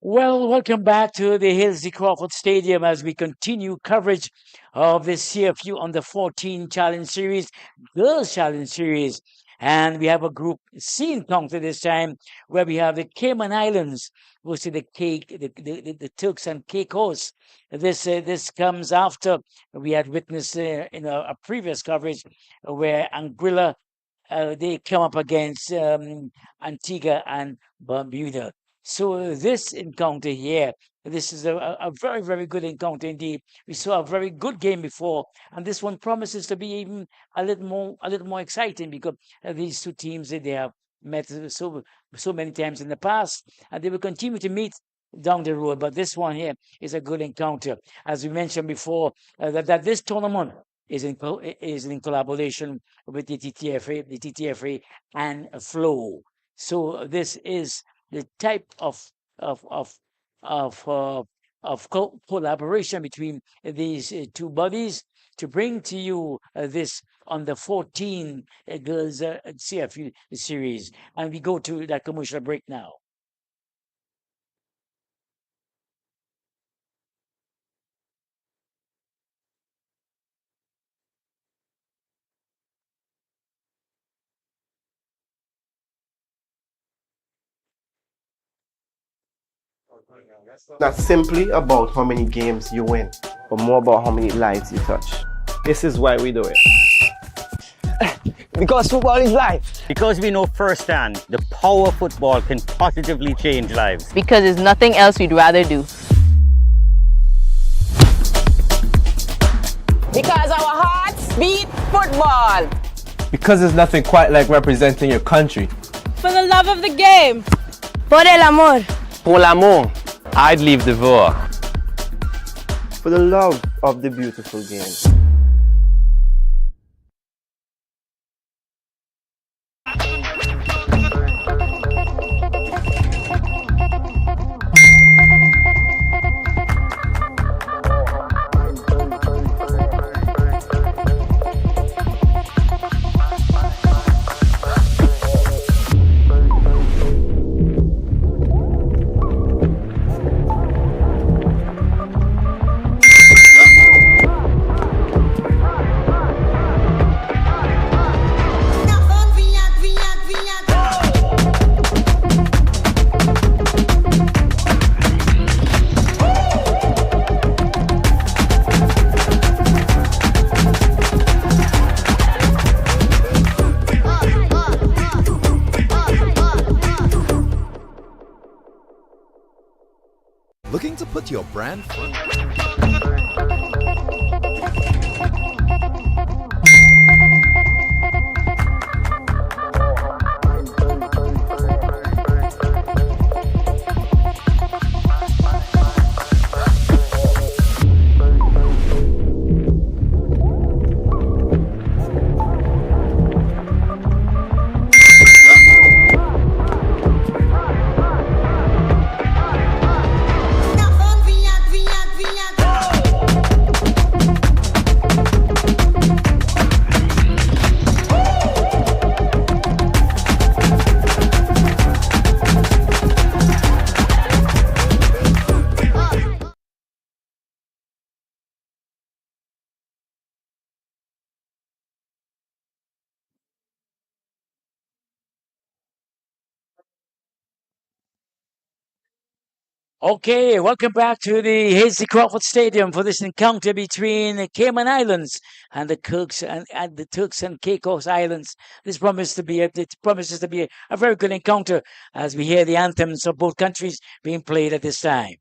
Well, welcome back to the Halsey Crawford Stadium as we continue coverage of the CFU on the 14 Challenge Series, Girls Challenge Series. And we have a Group C encounter this time where we have the Cayman Islands versus the Turks and Caicos. This comes after we had witnessed in a previous coverage where Anguilla they come up against Antigua and Bermuda. So this encounter here, this is a very, very good encounter indeed. We saw a very good game before, and this one promises to be even a little more exciting because these two teams they have met so many times in the past, and they will continue to meet down the road. But this one here is a good encounter, as we mentioned before, that this tournament is in collaboration with the TTFA and Flow. So this is the type of of of uh, collaboration between these two bodies to bring to you this on the 14 girls CFU series. And we go to that commercial break now. Not simply about how many games you win, but more about how many lives you touch. This is why we do it. Because football is life. Because we know firsthand the power of football can positively change lives. Because there's nothing else we'd rather do. Because our hearts beat football. Because there's nothing quite like representing your country. For the love of the game. Por el amor. Pour l'amour. I'd leave the vote. For the love of the beautiful game. Looking to put your brand front? Okay, welcome back to the Halsey Crawford Stadium for this encounter between the Cayman Islands and the Turks and Caicos Islands. It promises to be a very good encounter as we hear the anthems of both countries being played at this time.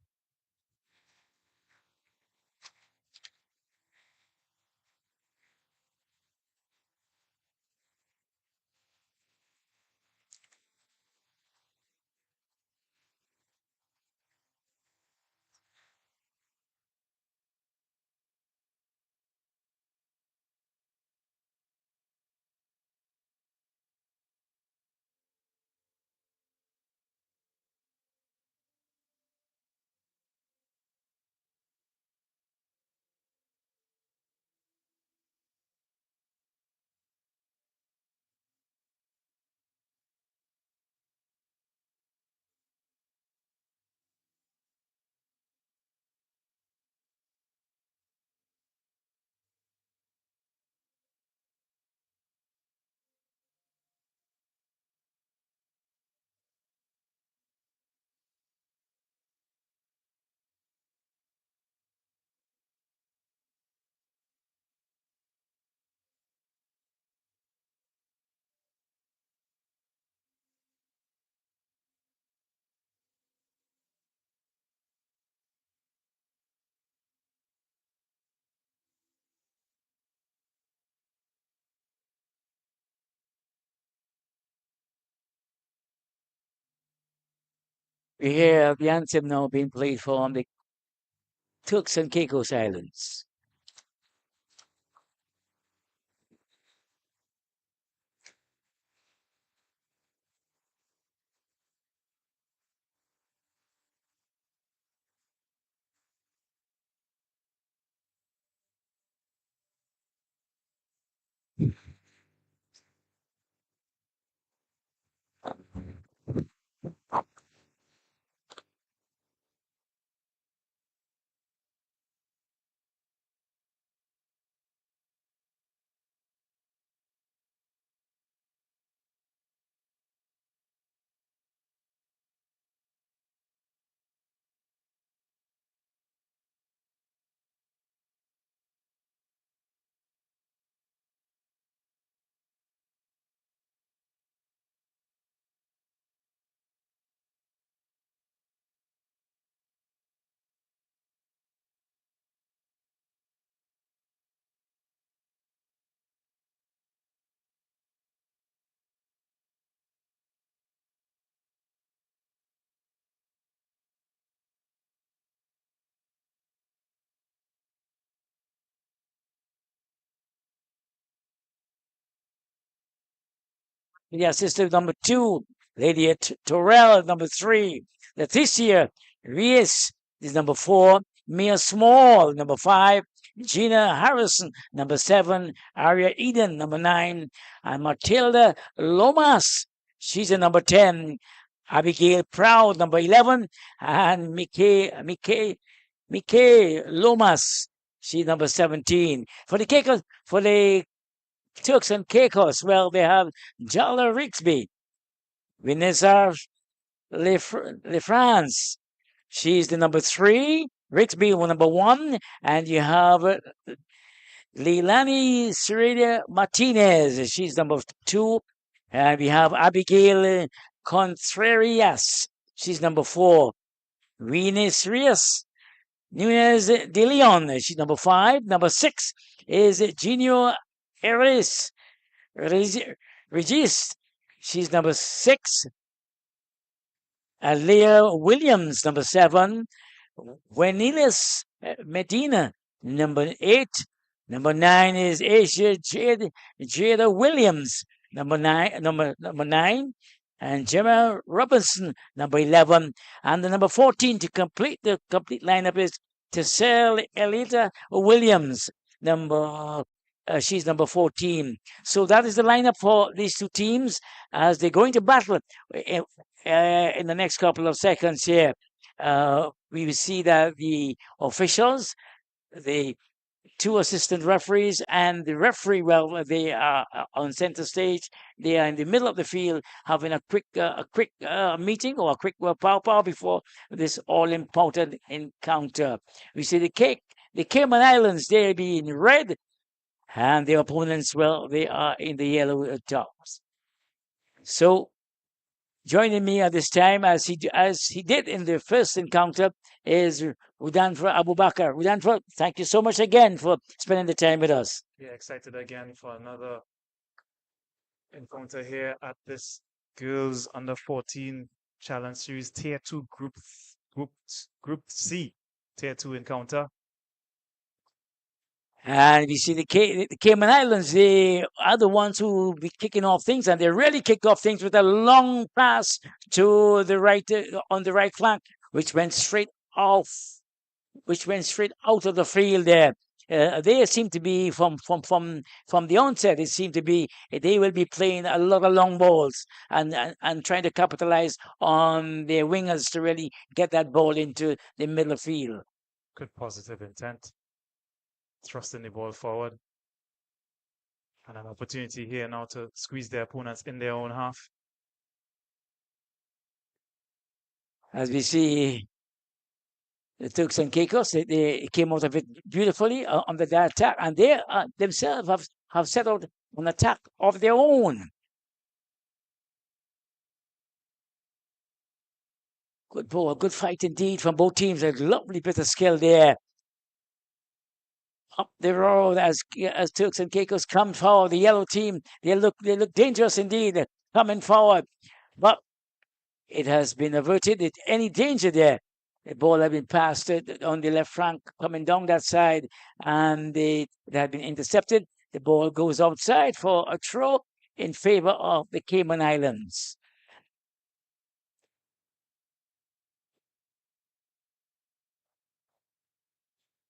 We hear the anthem now being played from the Turks and Caicos Islands. The assistant number 2, Lydia Torrell, number 3, Leticia Reyes is number 4, Mia Small, number 5, Gina Harrison, number 7, Aria Eden, number 9, and Matilda Lomas, she's a number 10, Abigail Proud, number 11, and Mike Lomas, she's number 17. For the Turks and Caicos, well, they have Jala Rigsby, Vanessa LeFrance. She's the number 3. Rigsby, number 1. And you have Leilani Serena Martinez. She's number 2. And we have Abigail Contreras. She's number 4. Venus Rios Nunez de Leon. She's number 5. Number 6 is Genio Eris Regis. She's number 6. Leah Williams, number 7. Wenilis Medina, number 8. Number 9 is Asia Jada Williams, number 9. And Gemma Robinson, number 11. And the number 14 to complete the complete lineup is Tessel Elita Williams, she's number 14. So that is the lineup for these two teams as they're going to battle in the next couple of seconds here. We will see that the officials, the 2 assistant referees, and the referee, well, they are on center stage. They are in the middle of the field having a quick meeting or a quick pow before this all-important encounter. We see the Cayman Islands, they'll be in red, and their opponents, well, they are in the yellow tops. So joining me at this time, as he did in the first encounter, is Rudanfra Abubakar. Rudanfra, thank you so much again for spending the time with us. Yeah, excited again for another encounter here at this Girls Under 14 Challenge Series Tier 2 Group C Tier 2 encounter. And we see the Cayman Islands, they are the ones who will be kicking off things, and they really kick off things with a long pass to the right, on the right flank, which went straight out of the field there. They seem to be from the onset. It seemed to be they will be playing a lot of long balls and trying to capitalize on their wingers to really get that ball into the middle of the field. Good positive intent. Thrusting the ball forward. And an opportunity here now to squeeze their opponents in their own half. As we see the Turks and Caicos, they came out of it beautifully under the attack, and they themselves have set out an attack of their own. Good ball, good fight indeed from both teams. A lovely bit of skill there. Up the road as Turks and Caicos come forward. The yellow team, they look dangerous indeed, coming forward. But it has been averted. Any danger there? The ball had been passed on the left flank coming down that side, and it had been intercepted. The ball goes outside for a throw in favor of the Cayman Islands.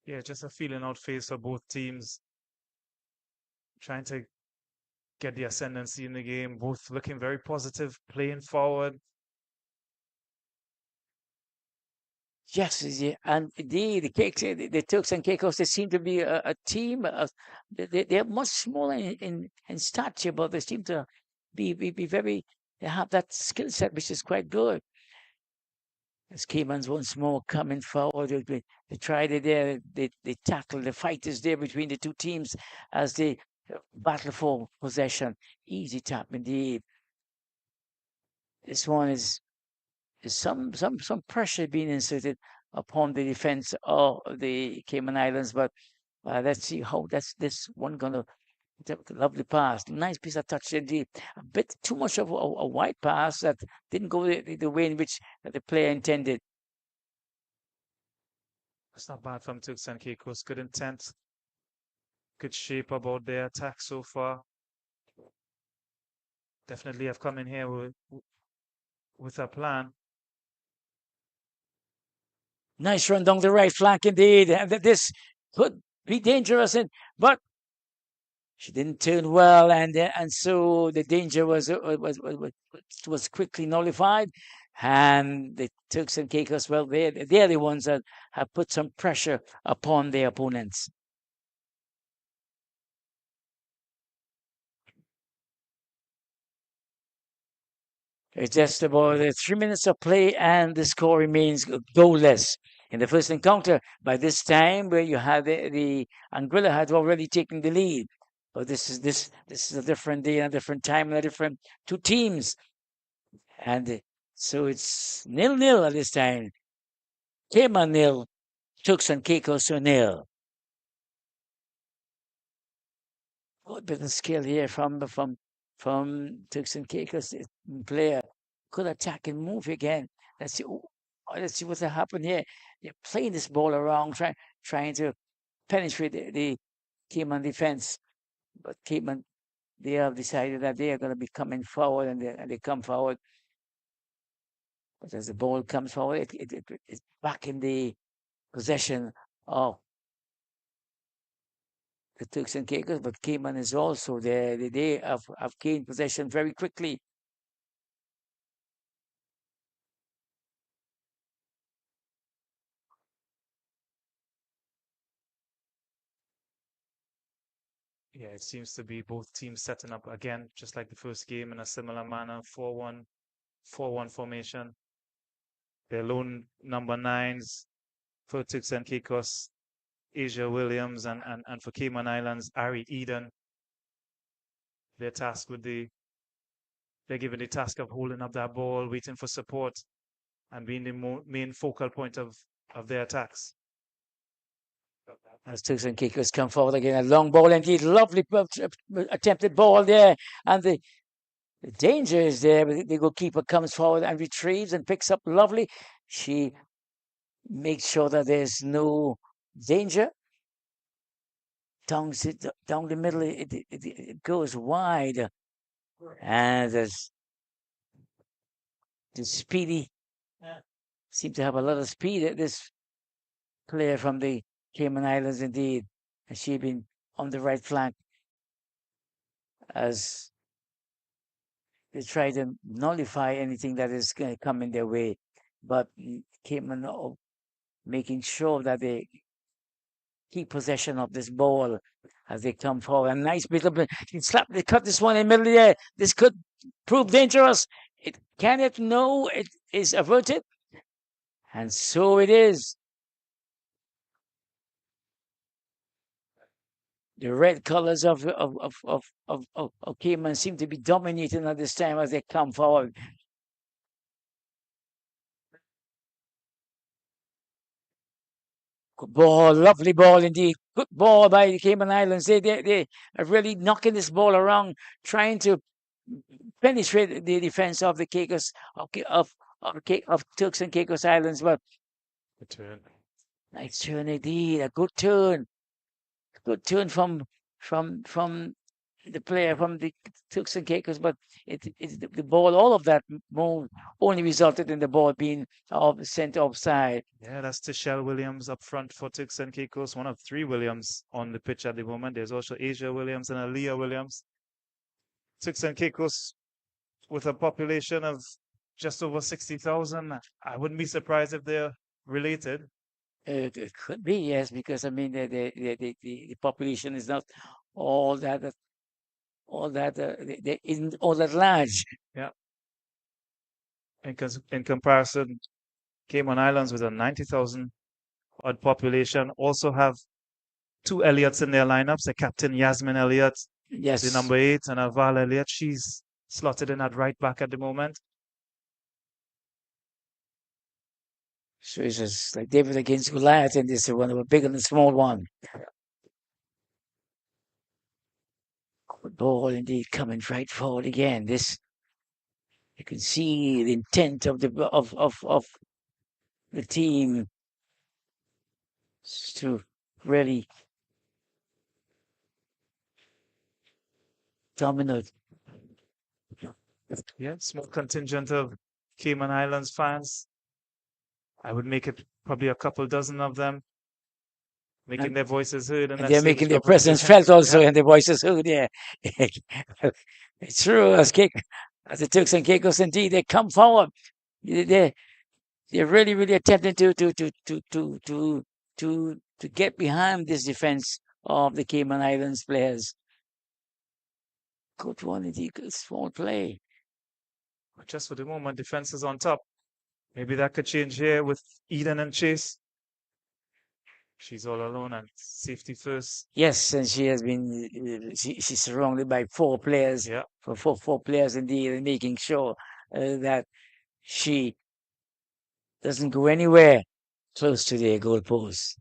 Yeah, just a feeling out phase for both teams, trying to get the ascendancy in the game, both looking very positive, playing forward. Yes, yeah, and the Turks and Caicos, they seem to be a team. They are much smaller in stature, but they seem to be very. They have that skill set, which is quite good. As Caymans once more coming forward, they tried it there. They tackle the fighters there between the two teams as they battle for possession. Easy tap indeed. This one is some pressure being inserted upon the defense of the Cayman Islands, but let's see how this one gonna. Lovely pass, nice piece of touch indeed. A bit too much of a wide pass that didn't go the way in which the player intended. It's not bad from Turks and Caicos. Good intent, good shape about their attack so far. Definitely have come in here with a plan. Nice run down the right flank indeed, and this could be dangerous. But she didn't turn well, and so the danger was quickly nullified. And the Turks and Caicos, well, they're the ones that have put some pressure upon their opponents. It's just about 3 minutes of play, and the score remains goalless. In the first encounter, by this time, where you had the Anguilla had already taken the lead, but this is a different day and a different time and a different two teams, and so it's 0-0 at this time. Cayman 0, Turks and Caicos 0. Good bit of skill here from Turks and Caicos player. Good attack and move again. Let's see. Let's see what's happened here. They're playing this ball around, trying to penetrate the Cayman defense, but Cayman, they have decided that they are going to be coming forward, and they come forward. But as the ball comes forward, it's back in the possession of the Turks and Caicos, but Cayman is also there. They have gained possession very quickly. Yeah, it seems to be both teams setting up again, just like the first game, in a similar manner, 4-1 formation. Their lone number 9s for Turks and Caicos, Asia Williams, and for Cayman Islands, Ari Eden. They're given the task of holding up that ball, waiting for support, and being the main focal point of their attacks. As Turks and Caicos come forward again, a long ball indeed, lovely attempted ball there, and the danger is there. But the goalkeeper comes forward and retrieves and picks up lovely. She makes sure that there's no danger. Down the middle, it goes wide, and there's the speedy. Seem to have a lot of speed. This player from the Cayman Islands, indeed, and she been on the right flank as they try to nullify anything that is going to come in their way. But Cayman making sure that they keep possession of this ball as they come forward. A nice bit of they cut this one in the middle there. This could prove dangerous. No, it is averted, and so it is. The red colors of Cayman seem to be dominating at this time as they come forward. Good ball, lovely ball indeed. Good ball by the Cayman Islands. They are really knocking this ball around, trying to penetrate the defense of the Caicos of of Turks and Caicos Islands. But Return. nice turn indeed, a good turn. Good turn from the player from the Turks and Caicos, but the ball, all of that move only resulted in the ball being sent offside. Yeah, that's Tichelle Williams up front for Turks and Caicos, one of 3 Williams on the pitch at the moment. There's also Asia Williams and Aaliyah Williams. Turks and Caicos with a population of just over 60,000. I wouldn't be surprised if they're related. It could be, yes, because I mean the population is not all that they isn't all that large. Yeah. In comparison, Cayman Islands with a 90,000 odd population also have 2 Elliots in their lineups. A Captain Yasmin Elliott, Yes, the number 8, and Aval Elliott. She's slotted in at right back at the moment. so it's just like David against Goliath, and this is one of a big and a small one. Good ball indeed, coming right forward again. This you can see the intent of the team to really dominate. Yeah, small contingent of Cayman Islands fans. I would make it probably a couple dozen of them making And- their voices heard. And that they're same making their discrepancy. presence felt also, Yeah. and their voices heard. Yeah, it's true. As the Turks and Caicos, indeed, they come forward. They're really attempting to get behind this defense of the Cayman Islands players. Good one, indeed. Good small play. But just for the moment, defense is on top. Maybe that could change here with Eden and Chase. She's all alone and safety first. Yes, and she has been. She's surrounded by 4 players. Yeah. For four players indeed, and making sure that she doesn't go anywhere close to their goal post.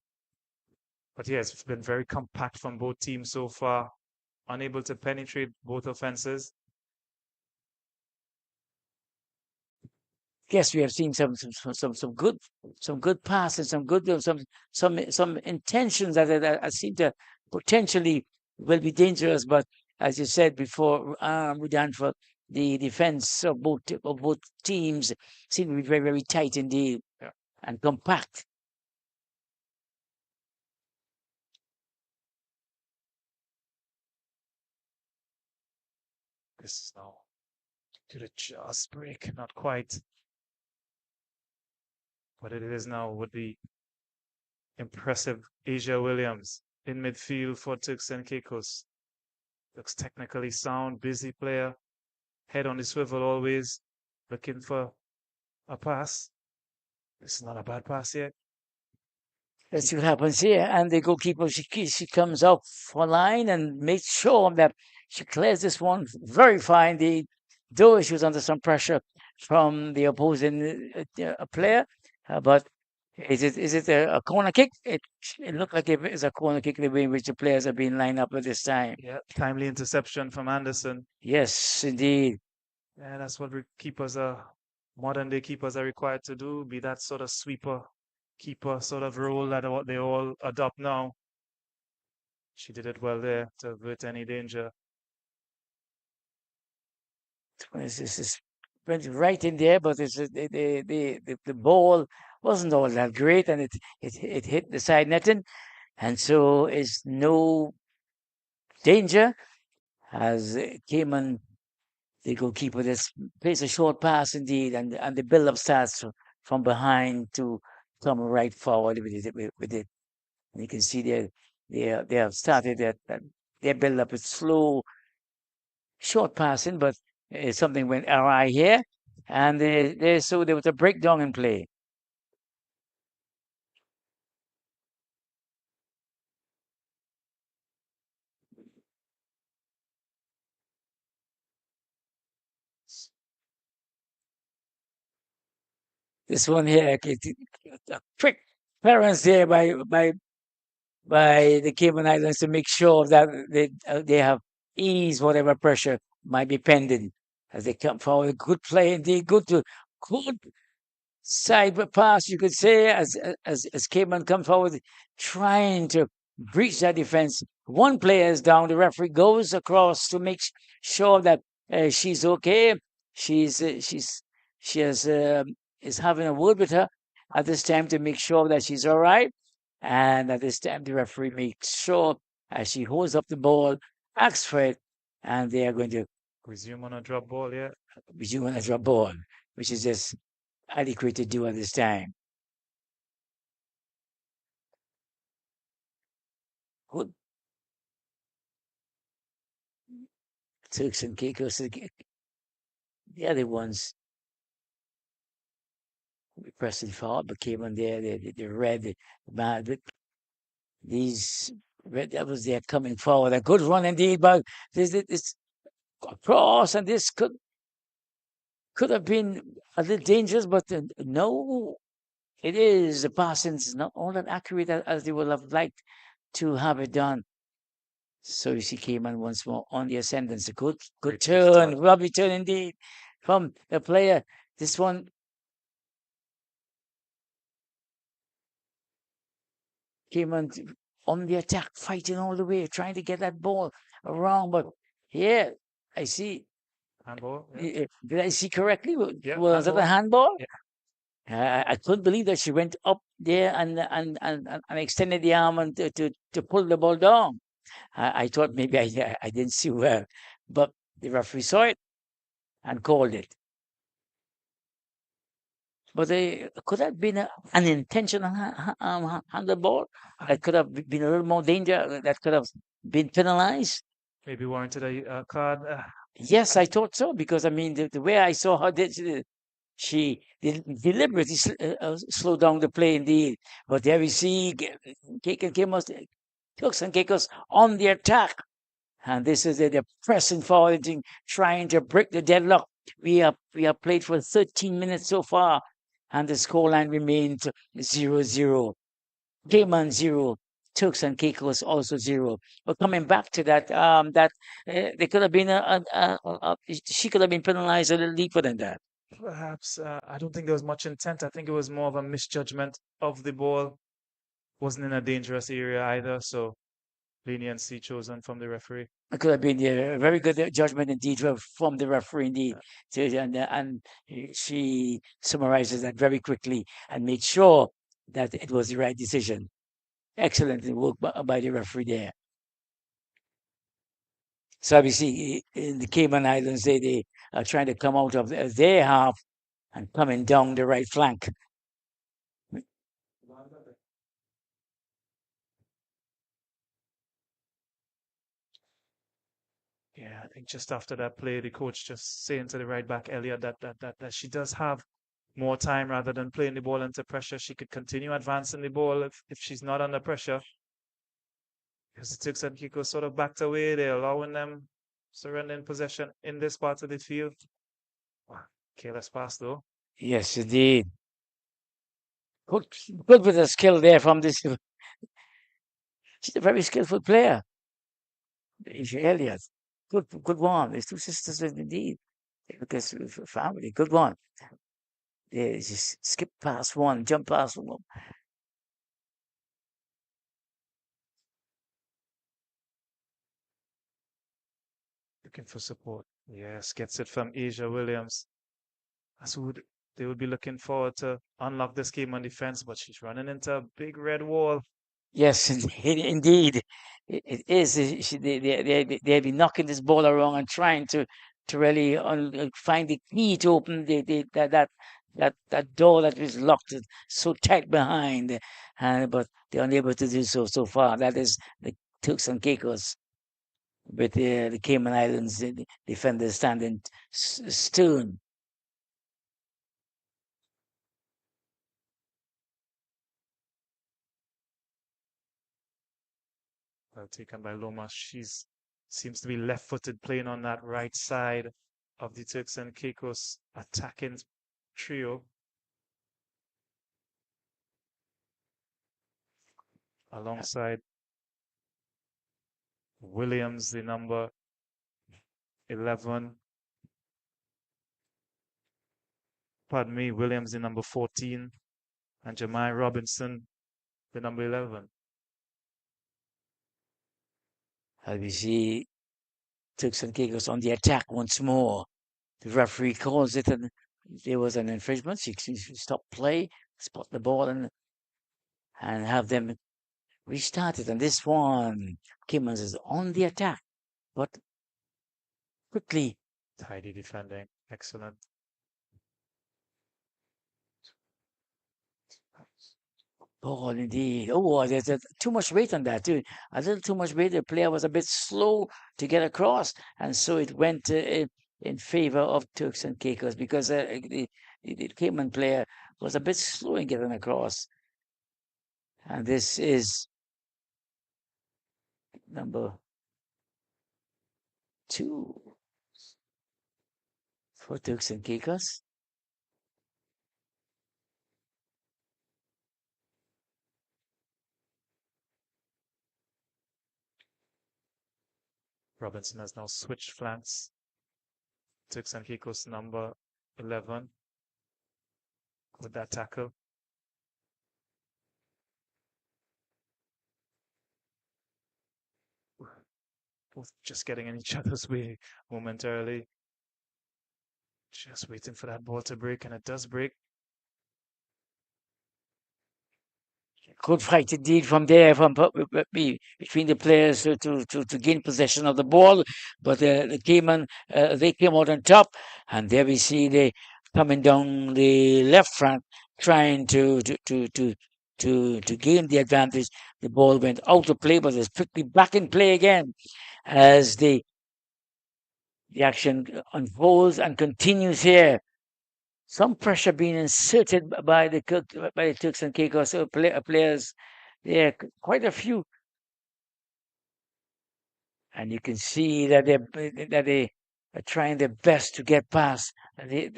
But yes, it's been very compact from both teams so far, unable to penetrate both offenses. Yes, we have seen some good passes, some good some intentions that seem to potentially will be dangerous. But as you said before, Rudan, the defense of both teams seem to be very tight indeed, Yeah. and compact. This is now to the just break, not quite. But it is now with the impressive Asia Williams in midfield for Turks and Caicos. Looks technically sound, busy player, head on the swivel always, looking for a pass. This is not a bad pass yet. Let's see what happens here. And the goalkeeper, she comes up for line and makes sure that she clears this one very fine. Though she was under some pressure from the opposing player, but is it a corner kick? It looked like it is a corner kick the way in which the players are being lined up at this time. Yeah, timely interception from Anderson. Yes, indeed. Yeah, that's what keepers are, modern day keepers are required to do, be that sort of sweeper, keeper sort of role that what they all adopt now. She did it well there to avert any danger. This is went right in there, but the ball wasn't all that great, and it hit the side netting, and so it's no danger as Cayman, the goalkeeper, just plays a short pass indeed, and the build-up starts from behind to come right forward with it. And you can see they have started their build-up is slow, short passing, but something went awry here, and so there was a breakdown in play. This one here, a quick clearance there by the Cayman Islands to make sure that they have ease whatever pressure might be pending as they come forward. Good play indeed. Good side pass, you could say, as Cayman come forward, trying to breach that defense. One player is down. The referee goes across to make sure that she's okay. She has is having a word with her at this time to make sure that she's all right. And at this time, the referee makes sure as she holds up the ball, asks for it, and they are going to Resume on a drop ball, yeah. resume on a drop ball, which is just adequate to do at this time. Good. Turks and Caicos, the other ones, we pressed it forward, but came on there, the red, these red devils, they're coming forward. A good run indeed, but this across, and this could have been a little dangerous, but no, it is. The passing's not all that accurate as they would have liked to have it done. So you see Cayman once more on the ascendance. A good Great turn, start. lovely turn indeed from the player. This one Cayman on the attack, fighting all the way, trying to get that ball around. But yeah, I see. Handball, yeah. Did I see correctly? Yeah, Was that a handball. handball? Yeah. I couldn't believe that she went up there and extended the arm and to pull the ball down. I thought maybe I didn't see well, but the referee saw it and called it. But they could have been an intentional handball. That could have been a little more danger. That could have been penalized. Maybe warranted a card. Yes, I thought so because I mean the way I saw her, she deliberately slowed down the play indeed. But there we see Turks and Caicos on the attack. And this is they're pressing forward, trying to break the deadlock. We have played for 13 minutes so far, and the scoreline remains 0-0. Cayman 0, Turks and Caicos also 0. But coming back to that, they could have been she could have been penalized a little deeper than that. Perhaps I don't think there was much intent. I think it was more of a misjudgment of the ball. Wasn't in a dangerous area either, so leniency chosen from the referee. It could have been a very good judgment indeed from the referee indeed. So, and she summarizes that very quickly and made sure that it was the right decision. Excellent work by the referee there. So obviously in the Cayman Islands, they are trying to come out of their half and coming down the right flank. Yeah, I think just after that play, the coach just saying to the right back, Elliot, that she does have more time rather than playing the ball into pressure. She could continue advancing the ball if she's not under pressure. Because the Turks and Caicos sort of backed away, they're allowing them surrendering possession in this part of the field. Wow, careless pass though. Yes, indeed. Good with the skill there from this. She's a very skillful player. Elliot. Good one. There's two sisters indeed. Because family, good one. They just skip past one, jump past one. Looking for support. Yes, gets it from Asia Williams. That's who they would be looking forward to unlock this game on defense, but she's running into a big red wall. Yes, indeed. It is. They've been knocking this ball around and trying to really find the key to open that door that was locked so tight behind, but they're unable to do so far. That is the Turks and Caicos, with the Cayman Islands defenders standing stern. Well taken by Loma. She's seems to be left-footed, playing on that right side of the Turks and Caicos attacking trio. Alongside Williams, the number 11. pardon me, Williams, the number 14, and Jemai Robinson, the number 11. As we see Turks and Caicos on the attack once more. The referee calls it, and there was an infringement. So you should stop play, spot the ball, and have them restart it. And this one, Cayman is on the attack, but quickly. Tidy defending. Excellent. Ball indeed. Oh, there's too much weight on that too. A little too much weight. The player was a bit slow to get across, and so it went in favor of Turks and Caicos because the Cayman player was a bit slow in getting across. And this is number 2 for Turks and Caicos. Robinson has now switched flanks. Turks and Caicos number 11 with that tackle. Both just getting in each other's way momentarily. Just waiting for that ball to break, and it does break. Good fight indeed from there, between the players to gain possession of the ball. But the Cayman, they came out on top, and there we see they coming down the left front, trying to gain the advantage. The ball went out of play, but it's quickly back in play again as the action unfolds and continues here. Some pressure being inserted by the Turks and Caicos players. There are quite a few, and you can see that they are trying their best to get past the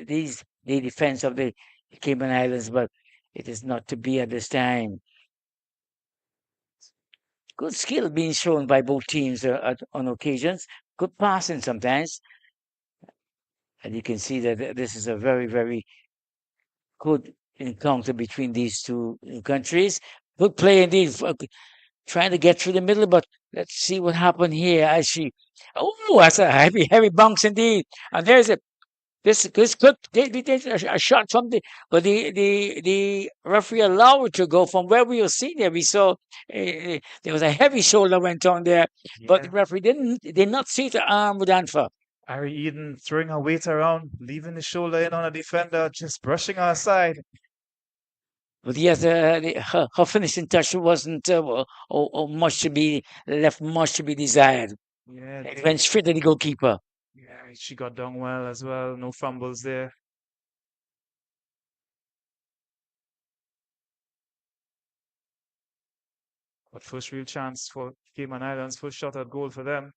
defense of the Cayman Islands, but it is not to be at this time. Good skill being shown by both teams on occasions. Good passing sometimes, and you can see that this is a very, very good encounter between these two countries. Good play indeed, trying to get through the middle, but let's see what happened here. Oh, that's a heavy bounce indeed. And there's this good a shot from but the referee allowed it to go from where we were seeing there. We saw there was a heavy shoulder went on there, but the referee did not see the arm with Anfa. Ari Eden throwing her weight around, leaving the shoulder in on a defender, just brushing her aside. But yes, her finishing touch wasn't much to be desired. Yeah, It went straight to the goalkeeper. Yeah, she got done well as well. No fumbles there. But first real chance for Cayman Islands, first shot at goal for them.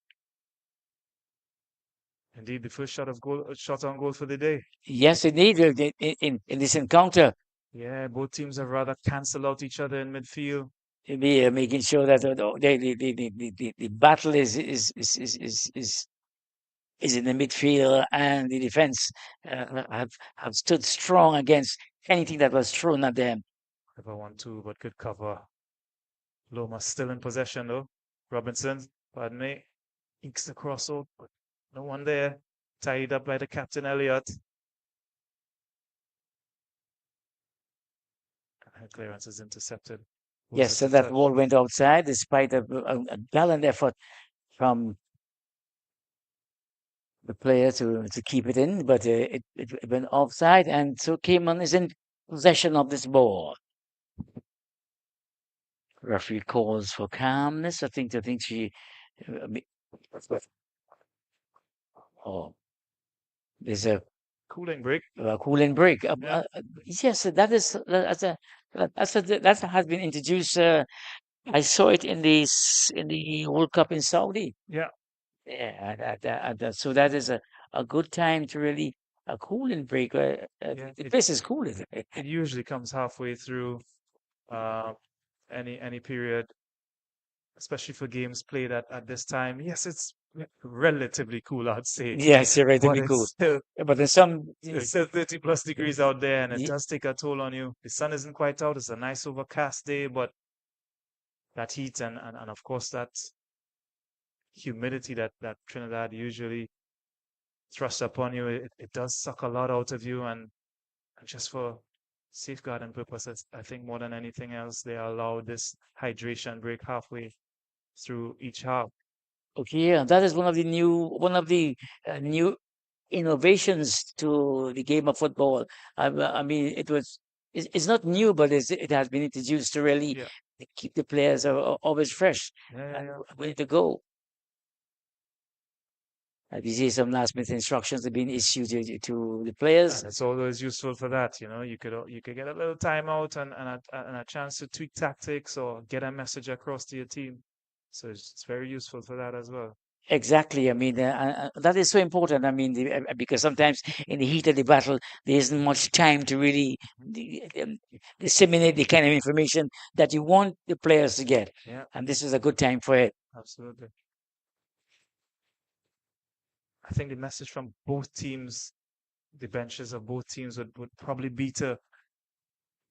Indeed, the first shot on goal for the day. Yes, indeed, in this encounter. Yeah, both teams have rather cancelled out each other in midfield. Making sure that the battle is in the midfield, and the defense have stood strong against anything that was thrown at them. Clever 1-2, but good cover. Loma still in possession though. Robinson, pardon me, inks the crossover, but no one there. Tied up by the captain Elliott. And clearance is intercepted. Yes, so that ball went outside despite a gallant effort from the player to keep it in, but it went offside, and so Cayman is in possession of this ball. Referee calls for calmness. I think she. There's a cooling break. Yes, that has been introduced. I saw it in the World Cup in Saudi. Yeah. Yeah, so that is a good time to really a cooling break. The place is cool. It usually comes halfway through any period especially for games played at this time. Yes, it's relatively cool, I'd say. Yes, you're right to But be cool. it's still But there's some, it's still 30 plus degrees out there, and it y- does take a toll on you. The sun isn't quite out. It's a nice overcast day, but that heat and of course that humidity that Trinidad usually thrusts upon you, it does suck a lot out of you. And just for safeguarding purposes, I think more than anything else, they allow this hydration break halfway through each half. okay, yeah, that is one of the new innovations to the game of football. I mean, it's not new, but it has been introduced to really Yeah, keep the players always fresh yeah, yeah, and yeah. ready to go. We see some last minute instructions have been issued to the players. And it's always useful for that. You could get a little timeout and a chance to tweak tactics or get a message across to your team. So it's very useful for that as well. Exactly. I mean, that is so important. I mean, because sometimes in the heat of the battle, there isn't much time to really disseminate the kind of information that you want the players to get. Yeah, And this is a good time for it. absolutely. I think the message from both teams, the benches of both teams would probably be to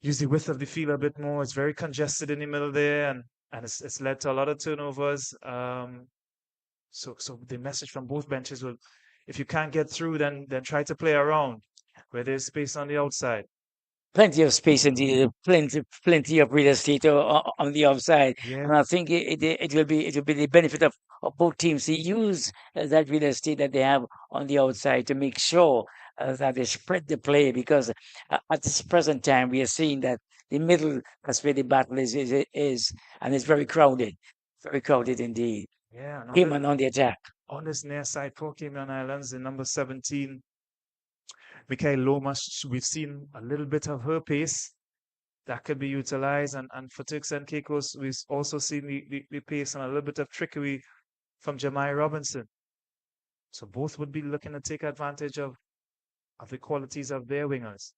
use the width of the field a bit more. It's very congested in the middle there, and it's led to a lot of turnovers. So the message from both benches will, if you can't get through, then try to play around where there's space on the outside. Plenty of space and plenty of real estate on the outside. Yeah, And I think it will be the benefit of both teams to use that real estate that they have on the outside to make sure that they spread the play, because at this present time we are seeing that the middle, that's where the battle is, and it's very crowded indeed. yeah. And Cayman on the attack. on this near side for Cayman Islands, the number 17, Mikhail Lomas, we've seen a little bit of her pace that could be utilized. And for Turks and Caicos, we've also seen the pace and a little bit of trickery from Jemai Robinson. So both would be looking to take advantage of the qualities of their wingers.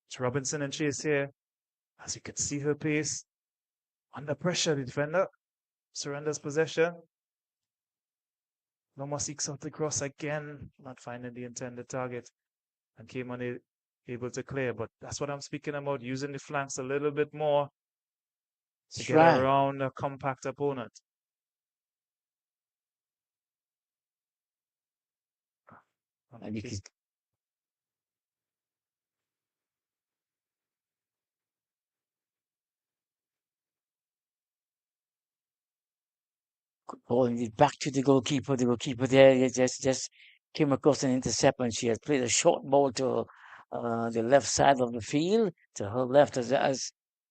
It's Robinson and Chase here. As you can see her pace. Under pressure, the defender surrenders possession. Loma seeks out the cross again, not finding the intended target, and came on able to clear. But that's what I'm speaking about, using the flanks a little bit more to get Try. around a compact opponent. And you can balling it back to the goalkeeper. The goalkeeper there just came across an intercept, and she has played a short ball to the left side of the field, to her left as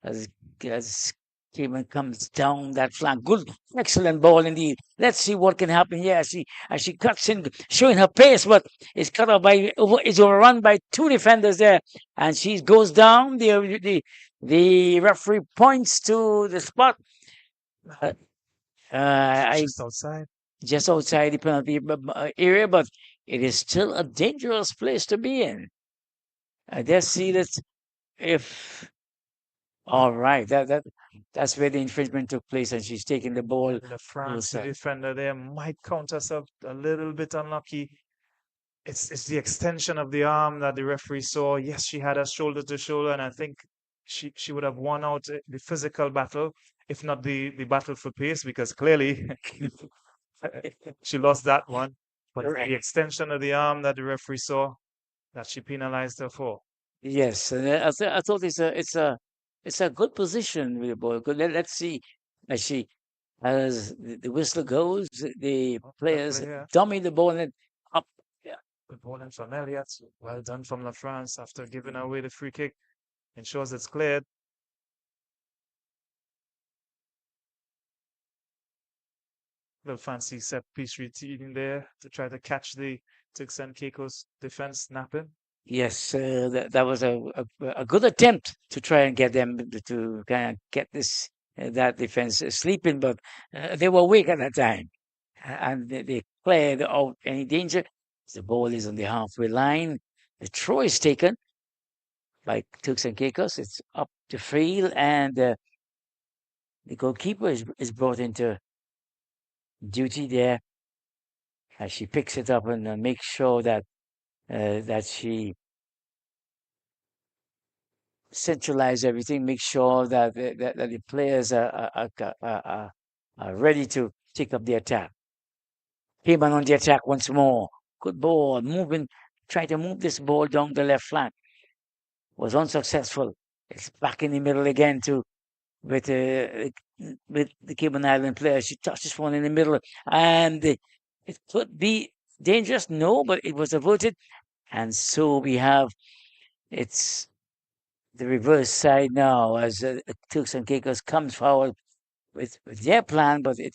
as Cayman comes down that flank. Good, excellent ball indeed. Let's see what can happen here as she cuts in, showing her pace, but is overrun by two defenders there, and she goes down. The referee points to the spot. Uh, I Just outside. just outside the penalty area, but it is still a dangerous place to be in. I just see that if all right, that's where the infringement took place, and she's taking the ball. The France Closer. defender there might count herself a little bit unlucky. It's the extension of the arm that the referee saw. Yes, she had a shoulder to shoulder, and I think she would have won out the physical battle, if not the battle for pace, because clearly she lost that one. But it's Correct. the extension of the arm that the referee saw that she penalized her for. Yes, and I thought it's a good position with the ball. Let's see as the whistle goes, the Oh, fair players play here. dummy the ball and up. Yeah. Good ball in from Elliott. Well done from La France after giving away the free kick. Ensures it's cleared. Little fancy set piece routine there to try to catch the Turks and Caicos defense snapping. Yes, that was a good attempt to try and get them to kind of get that defense sleeping, but they were weak at that time, and they cleared out any danger. The ball is on the halfway line. The throw is taken by Turks and Caicos. It's up to field, and the goalkeeper is brought into duty there as she picks it up and makes sure that that she centralize everything, make sure that the players are ready to take up the attack. Cayman on the attack once more. Good ball, moving, trying to move this ball down the left flank. Was unsuccessful. It's back in the middle again to with the Cayman Island player. She touches one in the middle, and it could be dangerous. No, but it was averted, and so we have it's the reverse side now as Turks and Caicos comes forward with their plan, but it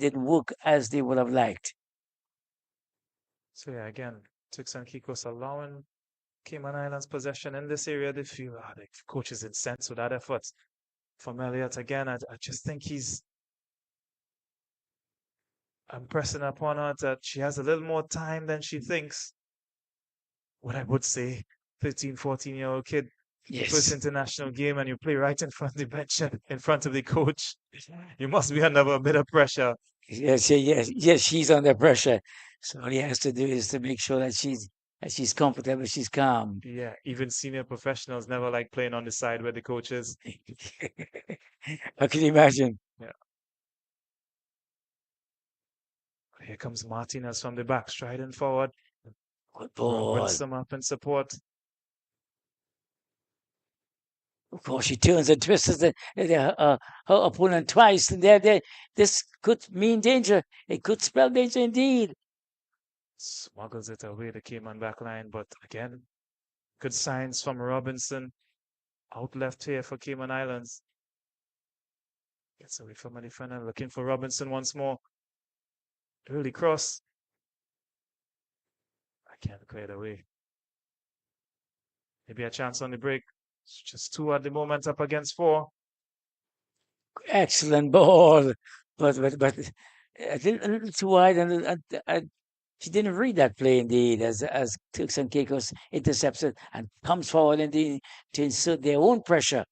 didn't work as they would have liked. So yeah, again, Turks and Caicos allowing Cayman Islands possession in this area. They feel the coach is incensed with that effort from Elliott. Again, I just think he's impressing upon her that she has a little more time than she thinks. What I would say, 13, 14-year-old kid, first Yes, international game, and you play right in front of the bench, in front of the coach. You must be under a bit of pressure. yes, she's under pressure. So all he has to do is to make sure that she's comfortable, she's calm. Yeah, even senior professionals never like playing on the side where the coach is. How can you imagine? Yeah. Here comes Martinez from the back, striding forward. Good ball. Runs them up in support. Of course, she turns and twists her opponent twice, and this could mean danger. It could spell danger indeed. Smuggles it away, the Cayman back line, but again, good signs from Robinson. Out left here for Cayman Islands. Gets away from a defender, looking for Robinson once more. Early cross. I can't clear it away. Maybe a chance on the break. It's just 2 at the moment, up against 4. Excellent ball, but a little too wide, and she didn't read that play indeed. As Turks and Caicos intercepts it and comes forward indeed to insert their own pressure,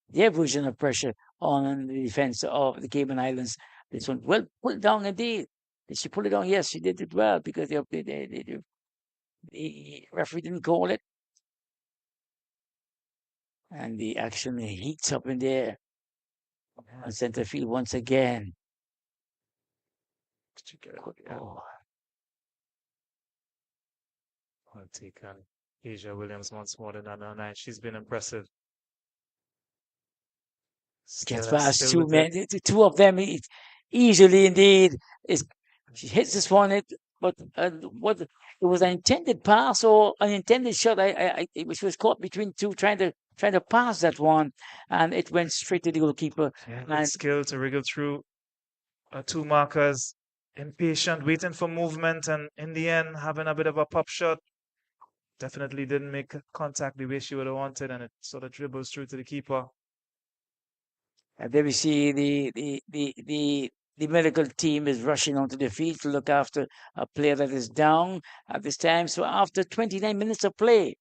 their version of pressure on the defense of the Cayman Islands. This one well pulled down indeed. Did she pull it down? Yes, she did it well because the referee didn't call it. And the action heats up in there on center field once again. Oh. I'll take Asia Williams once more than another night. She's been impressive. Gets past two men, the two of them easily indeed. She hits this one, but what it was an intended pass or an intended shot. Which was caught between two, trying to pass that one, and it went straight to the goalkeeper. Yeah, And skill to wriggle through 2 markers, impatient, waiting for movement, and in the end, having a bit of a pop shot. Definitely didn't make contact the way she would have wanted, and it sort of dribbles through to the keeper. And there we see the medical team is rushing onto the field to look after a player that is down at this time. So after 29 minutes of play,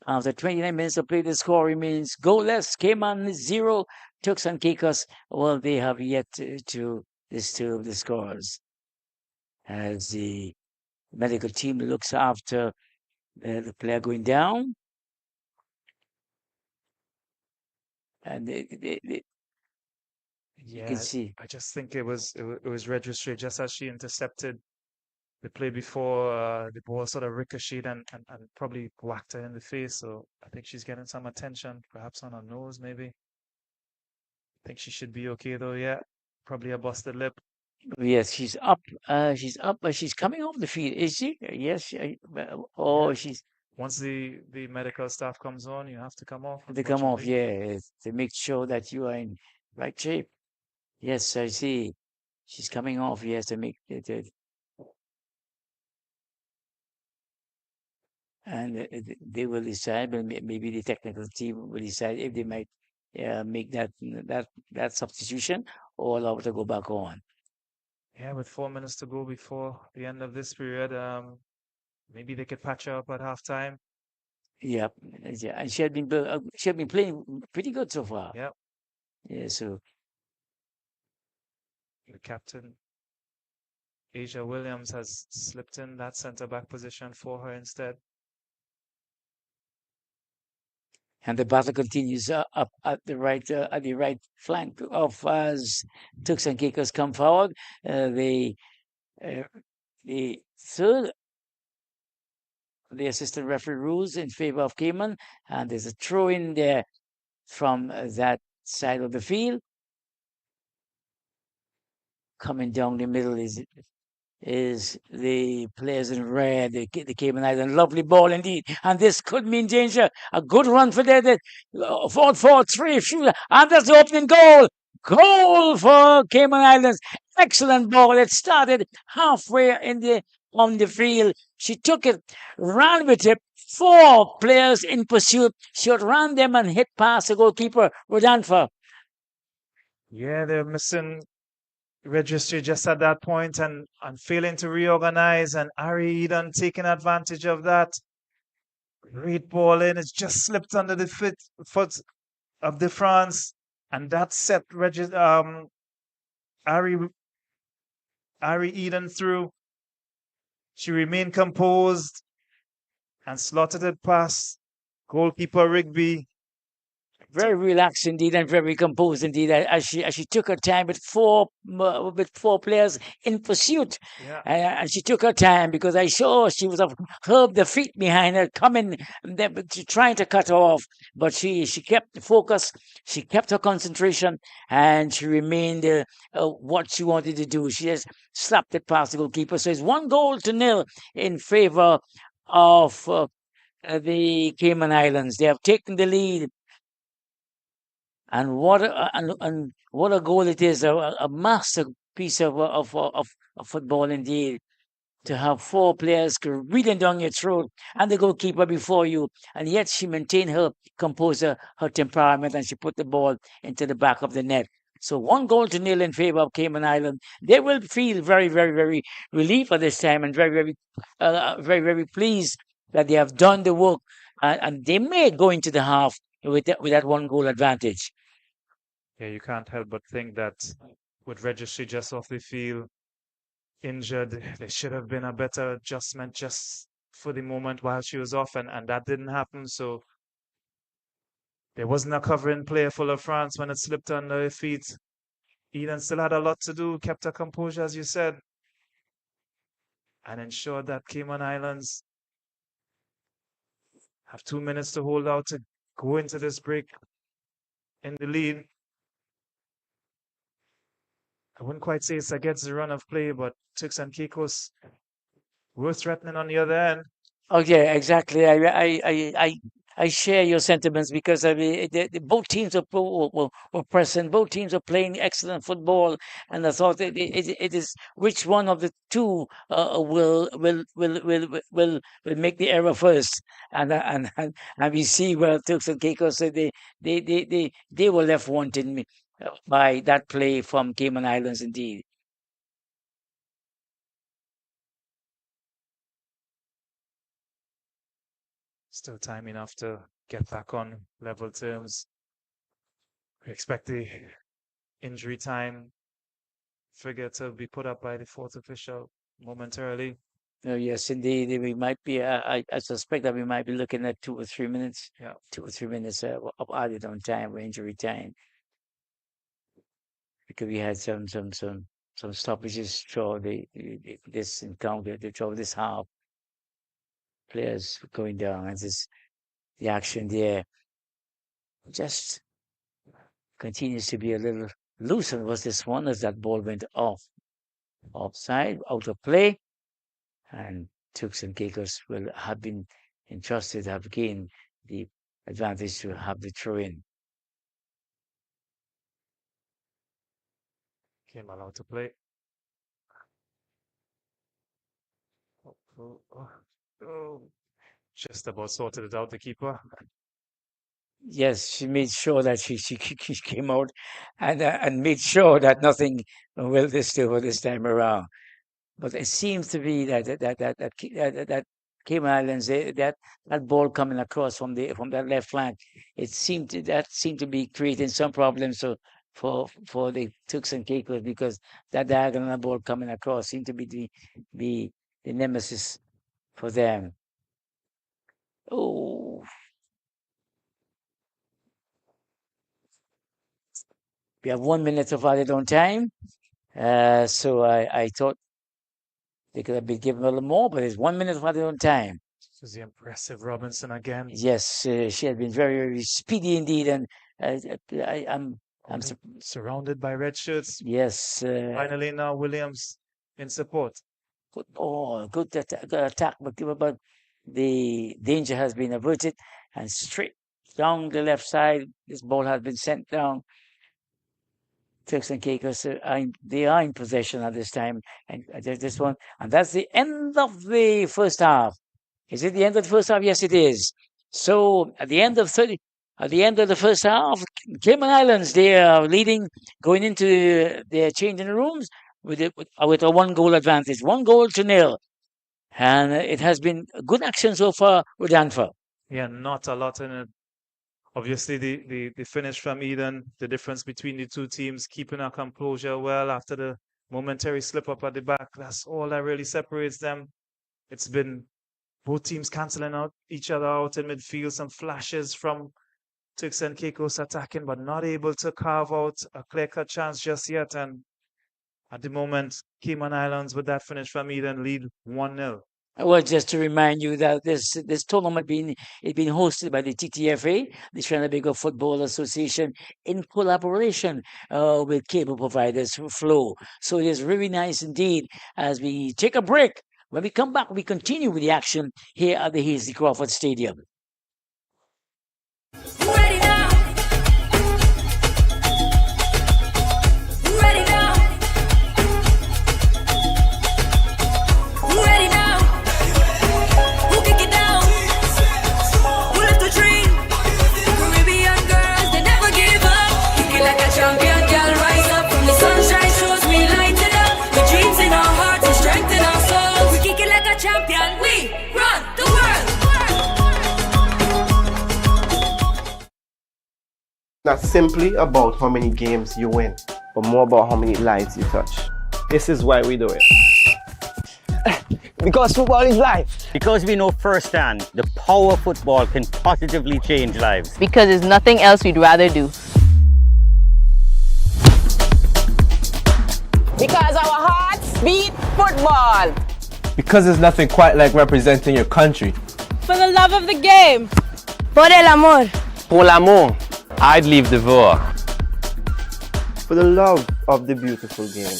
the score remains goalless. Cayman 0, Turks and Caicos, well, they have yet to disturb the scores as the medical team looks after the player going down. And you can see. I just think it was registry just as she intercepted the play before the ball sort of ricocheted and probably whacked her in the face. So I think she's getting some attention, perhaps on her nose, maybe. I think she should be okay though. Yeah, probably a busted lip. Yes, she's up. But she's coming off the field. Is she? Yes. She's Once the medical staff comes on, you have to come off. to come off. unfortunately. Yeah, to make sure that you are in right shape. Yes, I see. She's coming off. Yes, to make it. And they will decide. But maybe the technical team will decide if they might make that substitution or allow her to go back on. Yeah, with 4 minutes to go before the end of this period, maybe they could patch her up at halftime. Yep. Yeah, and she had been playing pretty good so far. Yep. Yeah. So The captain, Asia Williams, has slipped in that centre back position for her instead. and the battle continues up at the right flank of as Turks and Caicos come forward. The third the assistant referee rules in favor of Cayman, and there's a throw in there from that side of the field. Coming down the middle is the players in red, the Cayman Island. Lovely ball indeed. And this could mean danger. A good run for there. 4-4-3. And that's the opening goal. Goal for Cayman Islands. Excellent ball. It started halfway on the field. She took it, ran with it. 4 players in pursuit. She outran them and hit past the goalkeeper, Rodolfo. Yeah, they're missing registry just at that point and failing to reorganize, and Ari Eden taking advantage of that. Great ball in. It's just slipped under the foot of the France, and that set Ari Eden through. She remained composed and slotted it past goalkeeper Rigby. Very relaxed indeed, and very composed indeed, as she took her time with four players in pursuit. Yeah. And she took her time because I saw she was heard the feet behind her coming, trying to cut her off. But she kept the focus, she kept her concentration, and she remained what she wanted to do. She just slapped it past the goalkeeper. So it's 1-0 in favor of the Cayman Islands. They have taken the lead. And what a goal it is! A masterpiece of football indeed. To have 4 players reading down your throat and the goalkeeper before you, and yet she maintained her composure, her temperament, and she put the ball into the back of the net. So 1-0 in favor of Cayman Island. They will feel very, very, very relieved at this time, and very, very pleased that they have done the work, and they may go into the half with that 1-goal advantage. Yeah, you can't help but think that with registry just off the field, injured, there should have been a better adjustment just for the moment while she was off, and that didn't happen. So there wasn't a covering player for France when it slipped under her feet. Eden still had a lot to do, kept her composure, as you said, and ensured that Cayman Islands have 2 minutes to hold out to go into this break in the lead. I wouldn't quite say it's against the run of play, but Turks and Caicos were threatening on the other end. Oh yeah, exactly. I share your sentiments because I mean both teams were present. Both teams are playing excellent football, and I thought it is which one of the two will make the error first, and we see where Turks and Caicos they were left wanting by that play from Cayman Islands indeed. Still time enough to get back on level terms. We expect the injury time figure to be put up by the 4th official momentarily. Oh, yes, indeed. We might be. I suspect that we might be looking at 2 or 3 minutes. Yeah. 2 or 3 minutes of added on time or injury time, because we had some stoppages through this encounter, through this half. Players going down, and the action there just continues to be a little loose. And was this one as that ball went offside, out of play, and Turks and Caicos will have been entrusted, have gained the advantage to have the throw in. Came allowed to play. Just about sorted it out, the keeper. Yes, she made sure that she came out and made sure that nothing will disturb her this time around. But it seems to be that Cayman Islands, that ball coming across from that left flank, that seemed to be creating some problems for the Turks and Caicos, because that diagonal ball coming across seemed to be the nemesis for them. Oh, we have 1 minute of added on time. So I thought they could have been given a little more, but it's 1 minute of added on time. This is the impressive Robinson again. Yes, she has been very, very speedy indeed, and I'm Surrounded by red shirts. yes. Finally, now Williams in support. Good attack, but the danger has been averted, and straight down the left side, this ball has been sent down. Turks and Caicos, they are in possession at this time, and there's this one, and that's the end of the first half. Is it the end of the first half? Yes, it is. So at the end of the first half, Cayman Islands, they are leading, going into their changing rooms with a 1-goal advantage, 1-0, and it has been a good action so far with Danfer. Yeah, not a lot in it. Obviously, the finish from Eden, the difference between the two teams, keeping our composure well after the momentary slip up at the back. That's all that really separates them. It's been both teams cancelling out each other out in midfield. Some flashes from Turks and Caicos attacking, but not able to carve out a clear-cut chance just yet. And at the moment, Cayman Islands, with that finish from Eden, lead 1-0. Well, just to remind you that this tournament being hosted by the TTFA, the Trinidad Football Association, in collaboration with cable providers Flow. So it is really nice indeed. As we take a break, when we come back, we continue with the action here at the Hasty Crawford Stadium. Ready now. Ready now. Ready now. We'll kick it down. We'll lift the dream. Caribbean girls, they never give up. Kick it like a champion, girl, rise up. From the sunshine shows, we light it up. The dreams in our hearts and strength in our souls. We kick it like a champion. We run the world. Not simply about how many games you win, but more about how many lives you touch. This is why we do it. Because football is life. Because we know firsthand the power football can positively change lives. Because there's nothing else we'd rather do. Because our hearts beat football. Because there's nothing quite like representing your country. For the love of the game. Por el amor. Pour l'amour. I'd leave the war. For the love of the beautiful game.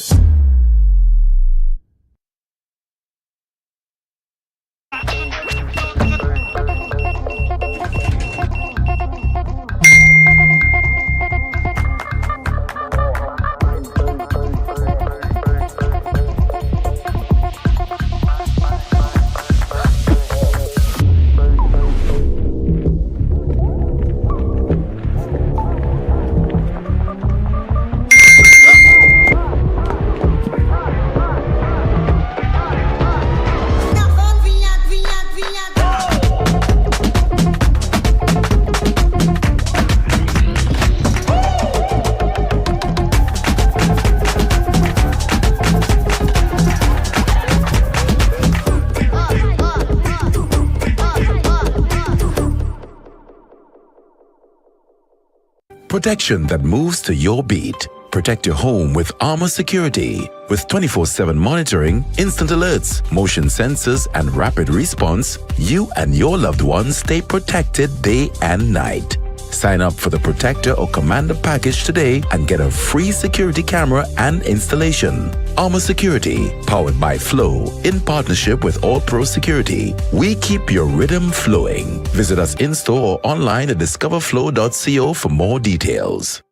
Protection that moves to your beat. Protect your home with Armor Security. With 24/7 monitoring, instant alerts, motion sensors, and rapid response, you and your loved ones stay protected day and night. Sign up for the Protector or Commander package today and get a free security camera and installation. Armor Security, powered by Flow, in partnership with All Pro Security. We keep your rhythm flowing. Visit us in-store or online at discoverflow.co for more details.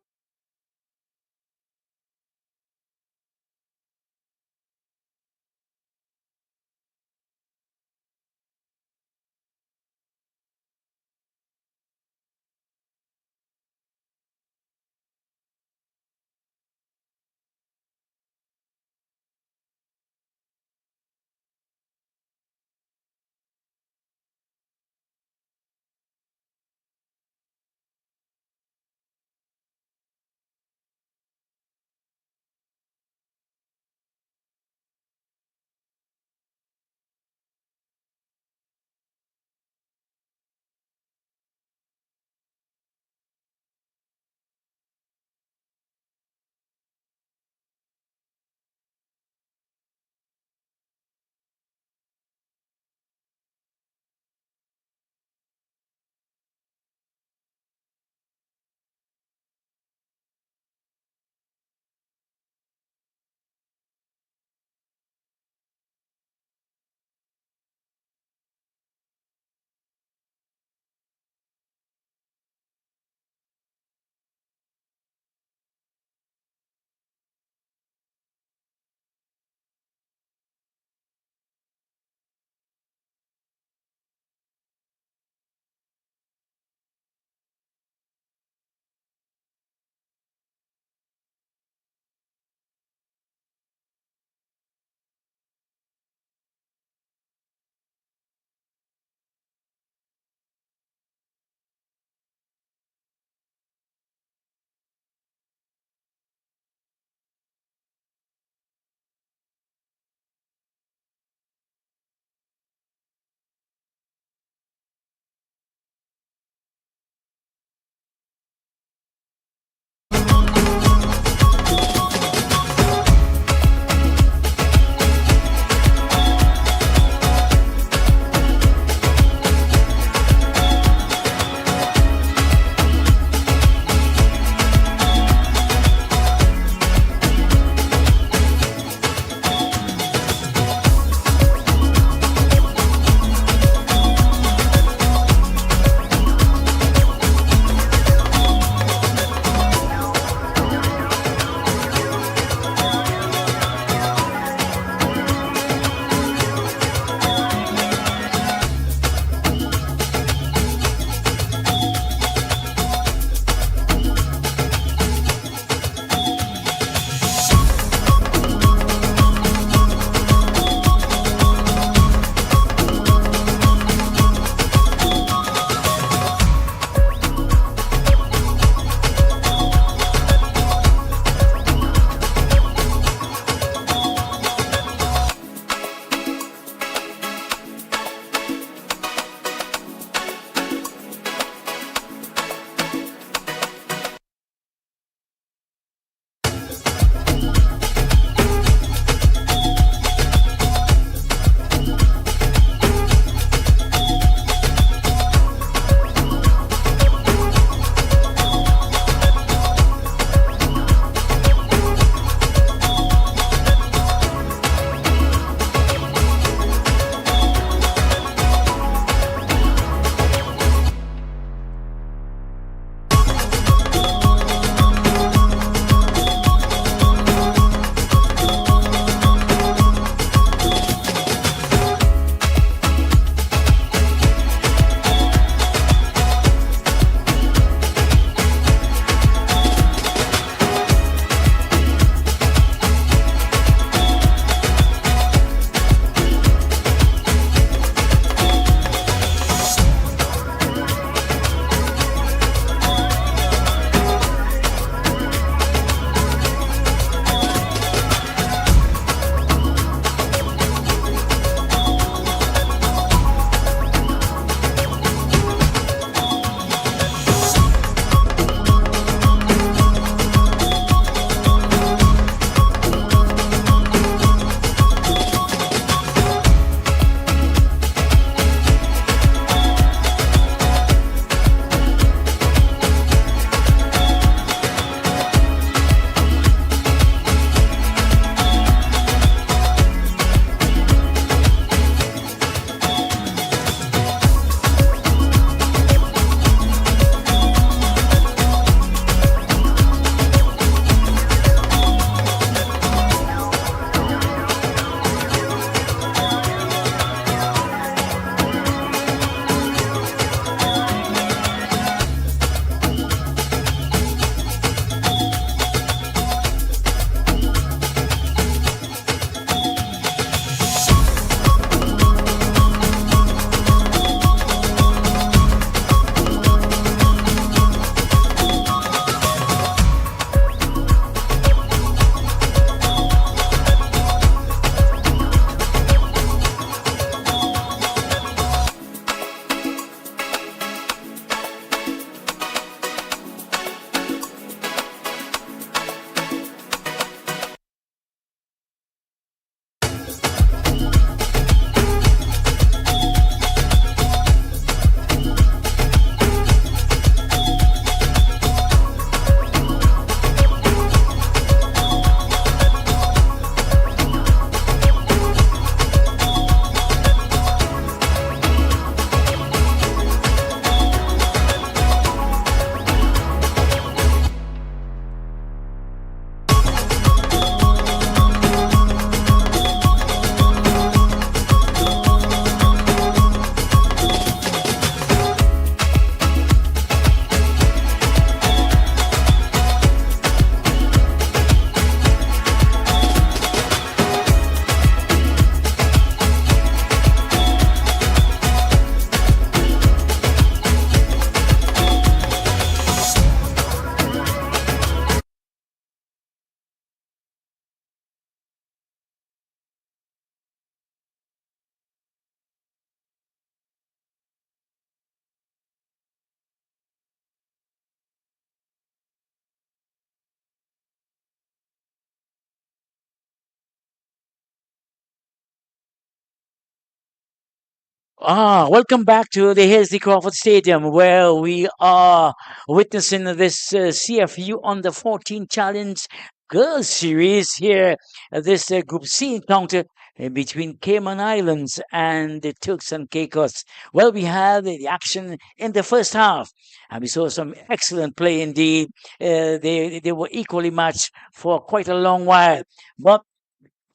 Welcome back to the Hills Crawford Stadium, where we are witnessing this CFU Under 14 Challenge Girls Series here. This Group C encounter between Cayman Islands and the Turks and Caicos. Well, we had the action in the first half, and we saw some excellent play indeed. They were equally matched for quite a long while, but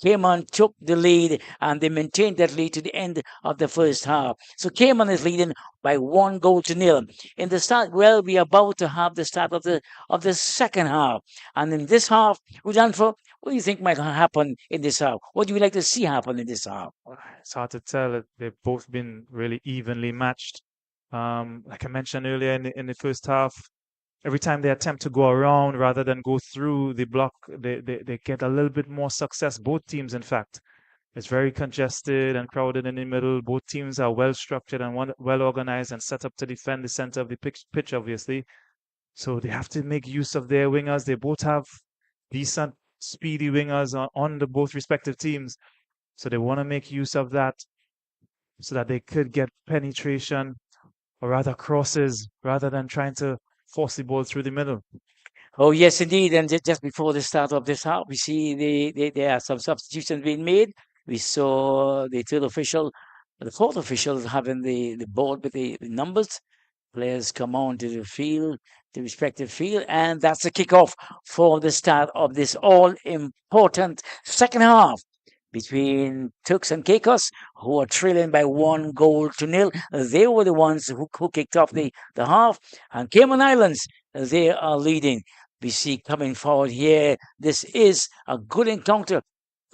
Cayman took the lead and they maintained that lead to the end of the first half. So Cayman is leading by 1-0. In the start, well, we are about to have the start of the second half. And in this half, Rudanfo, what do you think might happen in this half? What do you like to see happen in this half? It's hard to tell. They've both been really evenly matched. Like I mentioned earlier in the first half, every time they attempt to go around rather than go through the block, they get a little bit more success. Both teams, in fact. It's very congested and crowded in the middle. Both teams are well structured and well organized and set up to defend the center of the pitch, obviously. So they have to make use of their wingers. They both have decent, speedy wingers on the both respective teams. So they want to make use of that so that they could get penetration or rather crosses rather than trying to force the ball through the middle. Oh, yes, indeed. And just before the start of this half, we see there are some substitutions being made. We saw the fourth official having the board with the numbers. Players come on to the field, the respective field, and that's a kickoff for the start of this all-important second half between Turks and Caicos, who are trailing by 1-0. They were the ones who kicked off the half, and Cayman Islands, they are leading. We see coming forward here. This is a good encounter.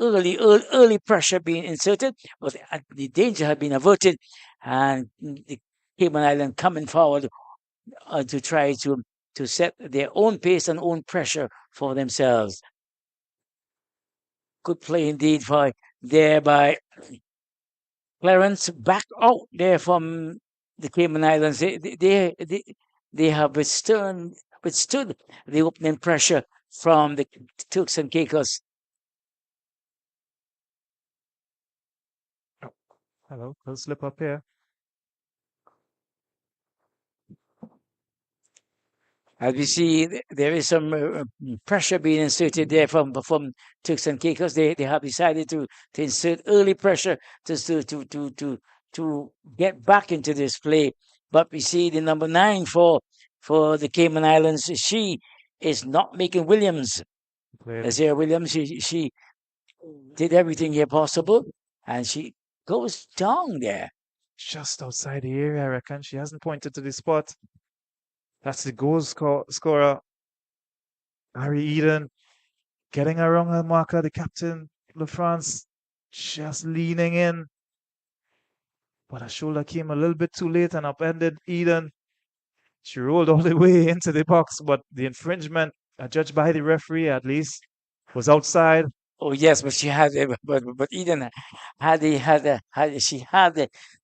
Early pressure being inserted, but the danger had been averted, and the Cayman Island coming forward to try to set their own pace and own pressure for themselves. Good play indeed by Clarence, back out there from the Cayman Islands. They have withstood the opening pressure from the Turks and Caicos. Hello, little slip up here. As we see, there is some pressure being inserted there from Turks and Caicos. They have decided to insert early pressure to get back into this play. But we see the number 9 for the Cayman Islands. She is not making Williams. Azera Williams, she did everything here possible, and she goes down there. Just outside the area, I reckon. She hasn't pointed to the spot. That's the goal scorer, Harry Eden, getting around her marker, the captain, LaFrance, just leaning in. But her shoulder came a little bit too late and upended Eden. She rolled all the way into the box, but the infringement, judged by the referee at least, was outside. Oh yes, but she had, but Eden had the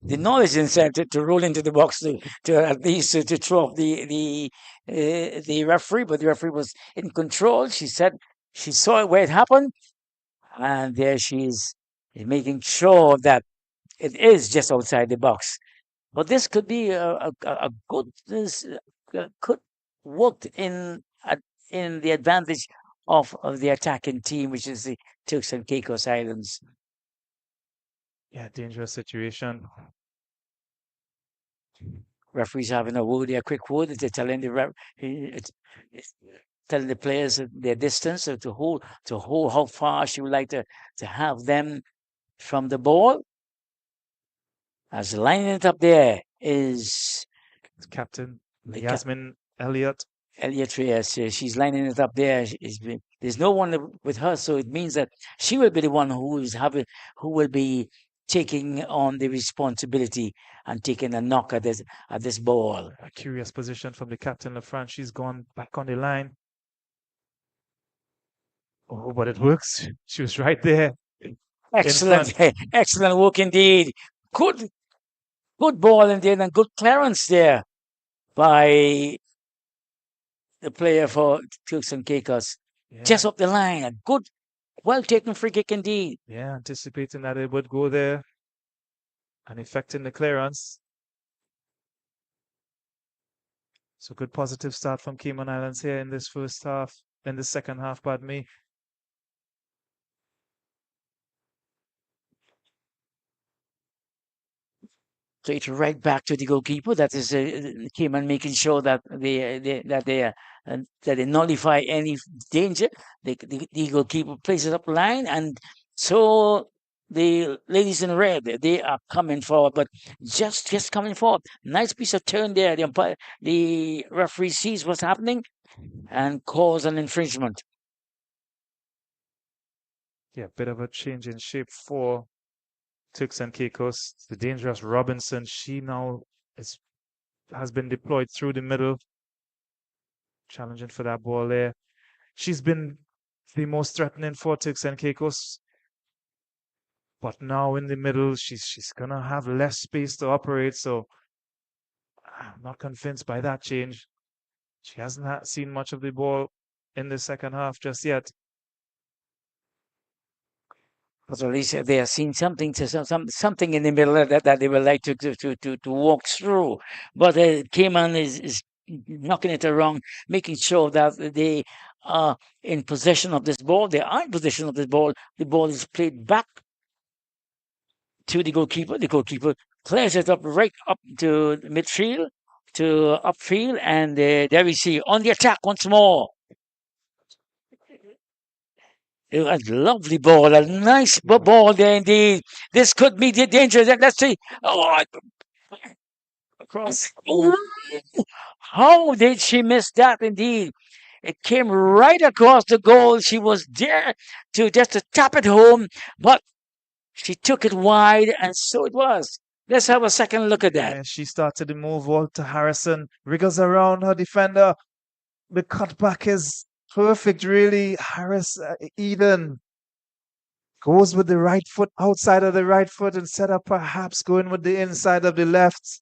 knowledge inside to roll into the box to at least to throw off the referee, but the referee was in control. She said she saw where it happened, and there she's making sure that it is just outside the box. But this could be a good could work in the advantage of the attacking team, which is the Turks and Caicos Islands. Yeah, dangerous situation. Referees having a quick word. They're telling telling the players their distance, to hold how far she would like to have them from the ball. As lining it up there is Captain Yasmin Elliott. Yes, she's lining it up there. There's no one with her, so it means that she will be the one who will be taking on the responsibility and taking a knock at this ball. A curious position from the captain LaFrance. She's gone back on the line. Oh, but it works. She was right there. Excellent, excellent work indeed. Good ball indeed, and good clearance there by the player for Turks and Caicos. Yeah. Just up the line. A good, well taken free kick indeed. Yeah, anticipating that it would go there. and effecting the clearance. So good positive start from Cayman Islands here in this first half, in the second half, pardon me. Straight right back to the goalkeeper. That is Cayman making sure that they nullify any danger. The goalkeeper places up line, and so the ladies in red, they are coming forward, but just coming forward. Nice piece of turn there. The referee sees what's happening and calls an infringement. Yeah, bit of a change in shape for Turks and Caicos. The dangerous Robinson, she now has been deployed through the middle, challenging for that ball there. She's been the most threatening for Turks and Caicos, but now in the middle, she's gonna have less space to operate. So I'm not convinced by that change. She hasn't seen much of the ball in the second half just yet. But at least they are seeing something something in the middle that they would like to walk through. But Cayman is knocking it around, making sure that they are in possession of this ball. They are in possession of this ball. The ball is played back to the goalkeeper. The goalkeeper clears it up right up to midfield, to upfield, and there we see on the attack once more. A lovely ball, a nice ball there indeed. This could be dangerous. Let's see. Oh, across. Ooh. How did she miss that indeed? It came right across the goal. She was there to just to tap it home, but she took it wide, and so it was. Let's have a second look at that. And she started to move all to Harrison, wriggles around her defender. The cutback is perfect, really. Eden goes with the right foot outside of the right foot instead of perhaps going with the inside of the left,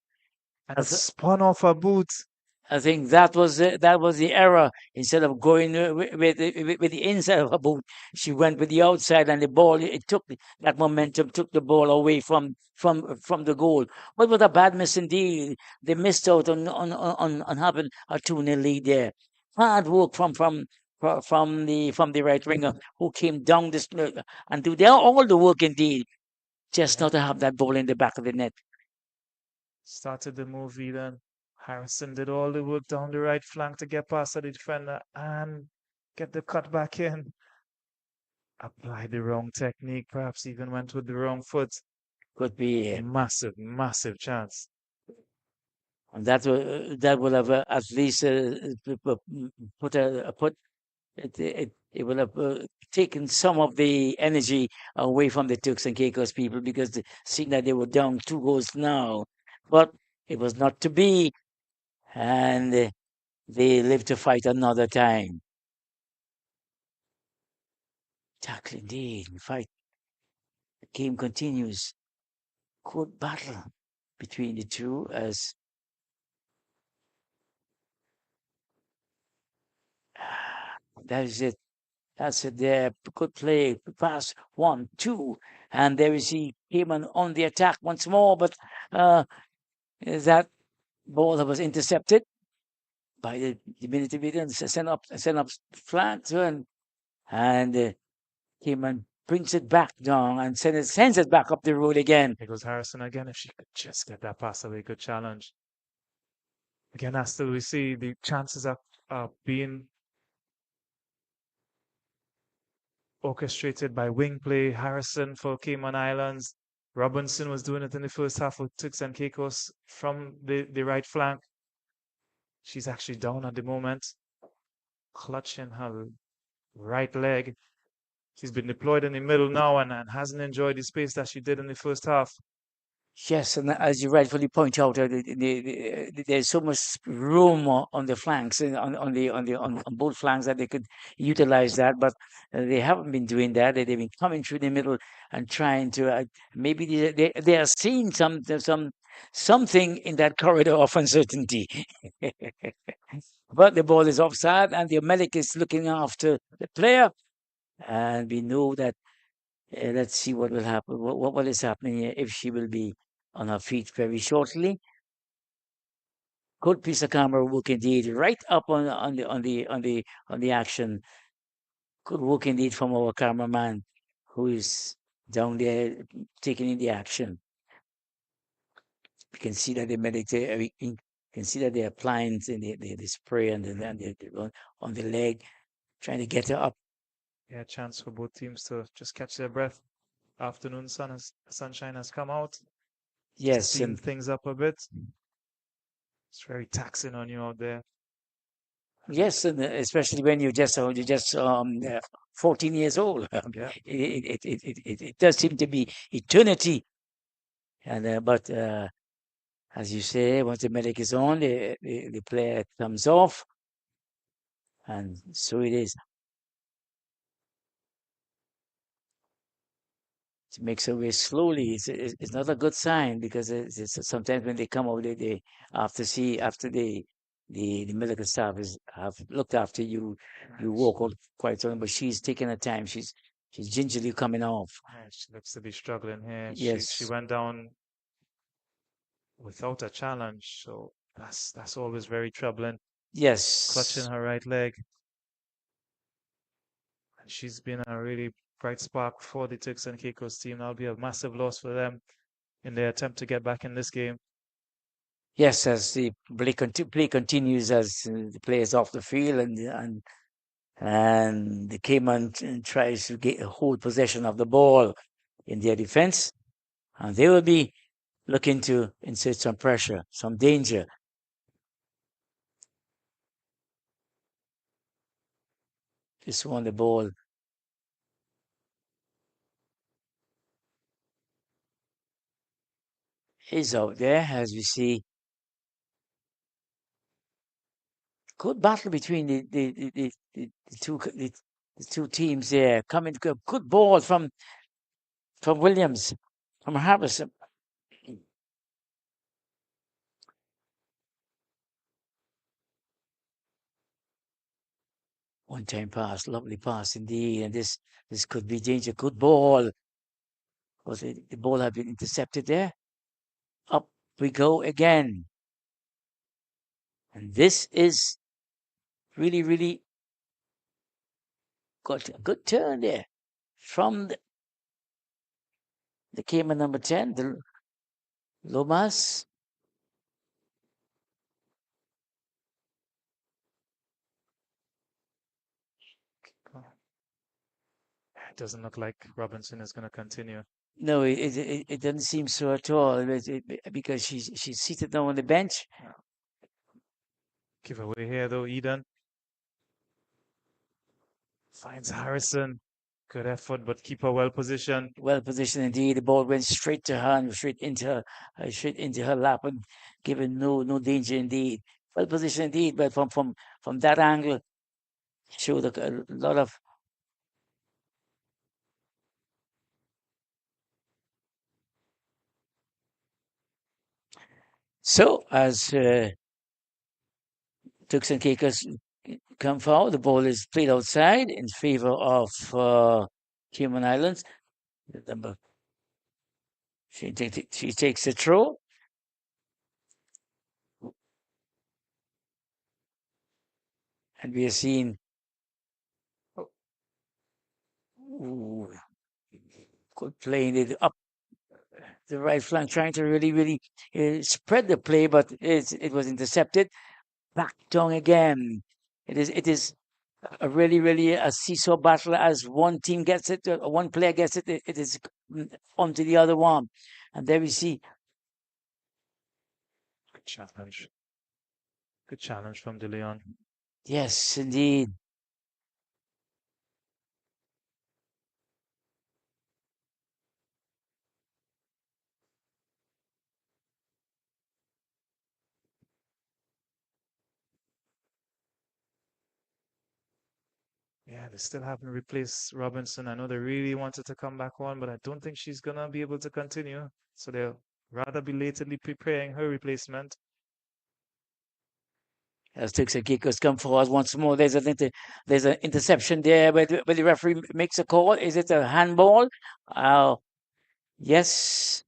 and spun off her boot. I think that was the error. Instead of going with the inside of her boot, she went with the outside, and the ball it took that momentum, took the ball away from the goal. But it was a bad miss indeed. They missed out on having a 2-0 lead there. Hard work from the right winger who came down this and do all the work indeed, just not to have that ball in the back of the net. Started the move, Eden. Harrison did all the work down the right flank to get past the defender and get the cut back in. Applied the wrong technique, perhaps even went with the wrong foot. Could be a massive chance. And that would have at least it would have taken some of the energy away from the Turks and Caicos people, because seeing that they were down 2 goals now, but it was not to be, and they live to fight another time. Tackle indeed, fight. The game continues. Good battle between the two as that is it. That's it there. Good play. Pass 1, 2. And there is he Cayman on the attack once more. But that ball that was intercepted by the diminutive sent up flat turn. And Cayman brings it back down and sends it back up the road again. Here goes Harrison again. If she could just get that pass away, good challenge. Again, as still we see the chances are being orchestrated by wing play. Harrison for Cayman Islands. Robinson was doing it in the first half with Turks and Caicos from the right flank. She's actually down at the moment, clutching her right leg. She's been deployed in the middle now and hasn't enjoyed the space that she did in the first half. Yes, and as you rightfully point out, there's so much room on the flanks, on both flanks, that they could utilize that, but they haven't been doing that. They've been coming through the middle and trying to maybe they are seeing something in that corridor of uncertainty. But the ball is offside, and the medic is looking after the player, and we know that. Let's see what will happen. What is happening here, if she will be on her feet very shortly. Good piece of camera work indeed, right up on the action. Good work indeed from our cameraman, who is down there taking in the action. You can see that you can see that they're applying the spray on the leg, trying to get her up. Yeah, chance for both teams to just catch their breath. Afternoon sunshine has come out. Yes, Steam and things up a bit. It's very taxing on you out there. yes, and especially when you're just 14 years old. Yeah. It does seem to be eternity. And but as you say, once the medic is on, the player comes off, and so it is. It makes her way slowly. It's not a good sign, because sometimes when they come out, they after the medical staff have looked after you, you walk out quite on. But she's taking her time. She's gingerly coming off. She looks to be struggling here. She Yes, went down without a challenge, so that's always very troubling. Clutching yes, her right leg. And she's been a really bright spark for the Turks and Caicos team. That'll be a massive loss for them in their attempt to get back in this game. yes. As the play continues, as the players off the field, and the Cayman tries to hold possession of the ball in their defense, and they will be looking to insert some pressure, some danger. Just won the ball. Is out there, as we see. Good battle between the two teams there. Coming good ball from Williams, from Harrison. One time pass, lovely pass indeed, and this could be danger. Good ball. Was it the ball had been intercepted there? Up we go again, and this is really got a good turn there from the Cayman number 10, the Lomas. It doesn't look like Robinson is going to continue. No, it doesn't seem so at all, because she's seated now on the bench. Give away here though, Eden. Finds Harrison. Good effort, but keeper well positioned. Well positioned indeed. The ball went straight to her and straight into her lap, and given no danger indeed. Well positioned indeed, but from that angle, showed a lot of. So as Turks and Caicos come forward, the ball is played outside in favor of Cayman Islands. Number she takes the throw. And we are seeing good playing it up the right flank, trying to really spread the play, but it was intercepted. Back down again. It is a really a seesaw battle. As one team gets it, one player gets it, it is onto the other one. And there we see. Good challenge. Good challenge from De Leon. Yes, indeed. Yeah, they still haven't replaced Robinson. I know they really wanted to come back on, but I don't think she's gonna be able to continue. So they'll rather belatedly preparing her replacement. As Turks and Caicos come forward once more, there's an interception there, but the referee makes a call. Is it a handball? Yes.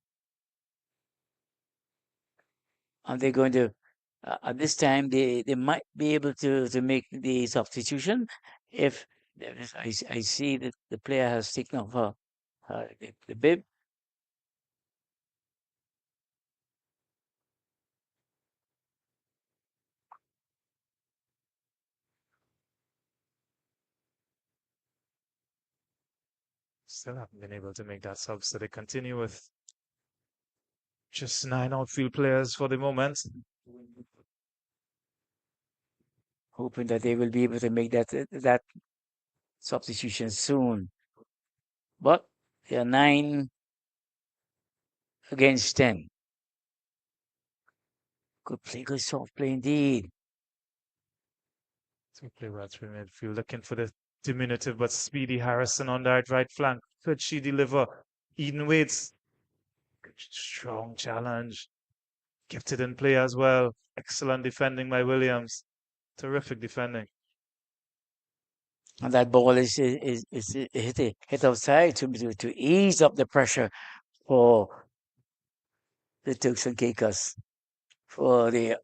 and they're going to at this time they might be able to make the substitution if I see that the player has taken off the bib. Still haven't been able to make that sub, so they continue with just 9 outfield players for the moment. Hoping that they will be able to make that substitution soon. But they are 9 against 10. Good play, good soft play indeed. To play well through midfield, looking for the diminutive but speedy Harrison on that right flank. Could she deliver? Eden Waits, strong challenge. Gifted in play as well. Excellent defending by Williams. Terrific defending. And that ball is hit outside to ease up the pressure for the Turks and Caicos, for the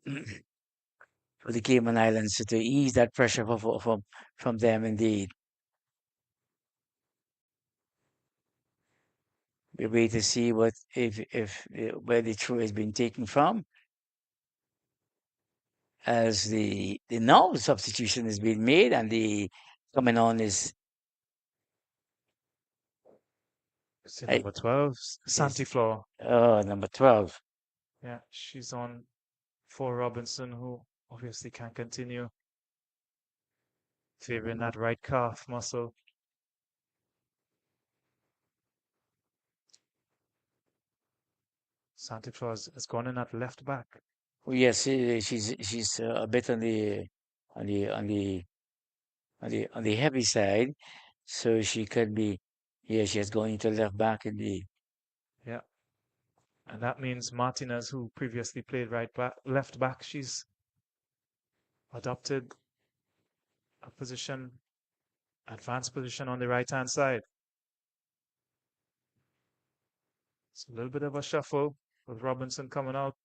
for the Cayman Islands, to ease that pressure from them indeed. We wait to see what if where the throw has been taken from, as the now substitution has been made, and the coming on is Number 12, Santi Flor. Number 12. Yeah, she's on for Robinson, who obviously can't continue favoring that right calf muscle. Santi Flor has gone in at left back. Well, yes, she's a bit on the heavy side, so she could be. Yeah, she has gone into left back indeed. Yeah. And that means Martinez, who previously played left back, she's adopted a advanced position on the right-hand side. It's a little bit of a shuffle with Robinson coming out.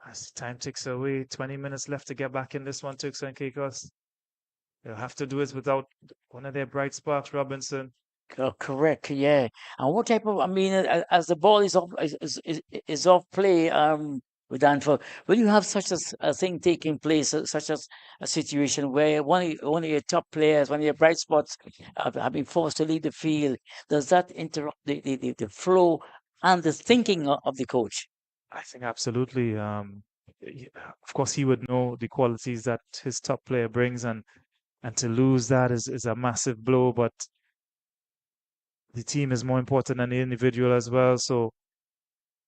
As time ticks away, 20 minutes left to get back in this one, Turks and Caicos. They'll have to do it without one of their bright sparks, Robinson. Correct, yeah. And what type of? I mean, as the ball is off play, with Danforth, when you have such a thing taking place, such as a situation where one of your top players, one of your bright spots, have been forced to leave the field, does that interrupt the flow and the thinking of the coach? I think absolutely. Of course, he would know the qualities that his top player brings, and to lose that is a massive blow. But the team is more important than the individual as well. So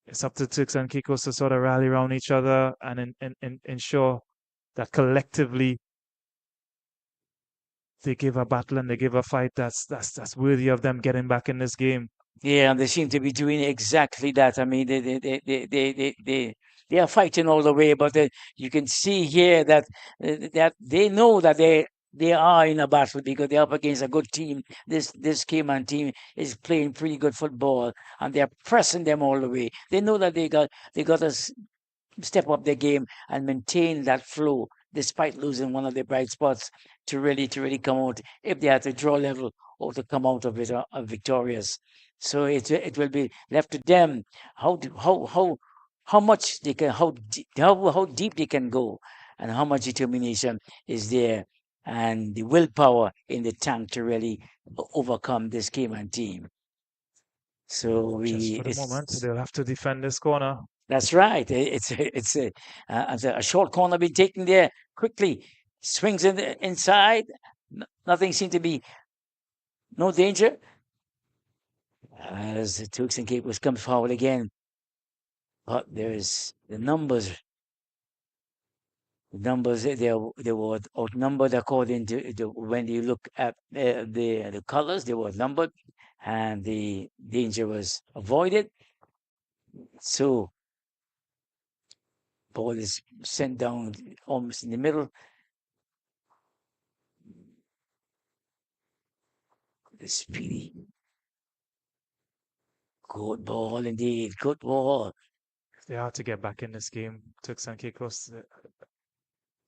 it's up to Turks and Caicos to sort of rally around each other and ensure that collectively they give a battle and they give a fight that's worthy of them getting back in this game. Yeah, and they seem to be doing exactly that. I mean, they are fighting all the way, but you can see here that that they know that they are in a battle because they're up against a good team. This Cayman team is playing pretty good football, and they're pressing them all the way. They know that they got to step up their game and maintain that flow despite losing one of their bright spots to really come out, if they had to draw level or to come out of it victorious. So it will be left to them how much they can how deep they can go, and how much determination is there, and the willpower in the tank to really overcome this Cayman team. So Just for the moment, they'll have to defend this corner. That's right. It's a short corner being taken there quickly. Swings inside. Nothing seemed to be no danger. As the Turks and Caicos come forward again, but there's the numbers. The numbers they were outnumbered according to when you look at the colors. They were numbered, and the danger was avoided. So ball is sent down almost in the middle. The speedy. Good ball indeed. Good ball. They are to get back in this game. Turks and Caicos,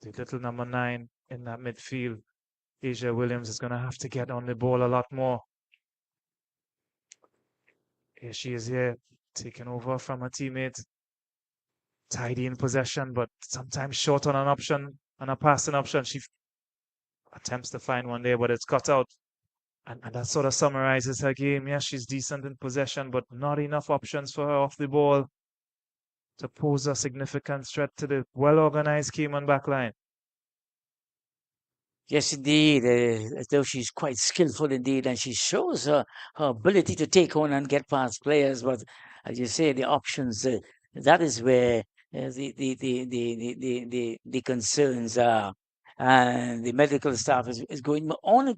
the little number 9 in that midfield. Asia Williams is going to have to get on the ball a lot more. Here she is here, taking over from her teammate. Tidy in possession, but sometimes short on an option, on a passing option. She attempts to find one there, but it's cut out. And that sort of summarizes her game. Yeah, she's decent in possession, but not enough options for her off the ball to pose a significant threat to the well-organized Cayman backline. Yes, indeed. Though she's quite skillful indeed, and she shows her ability to take on and get past players. But as you say, the options, that is where the concerns are. And the medical staff is going on,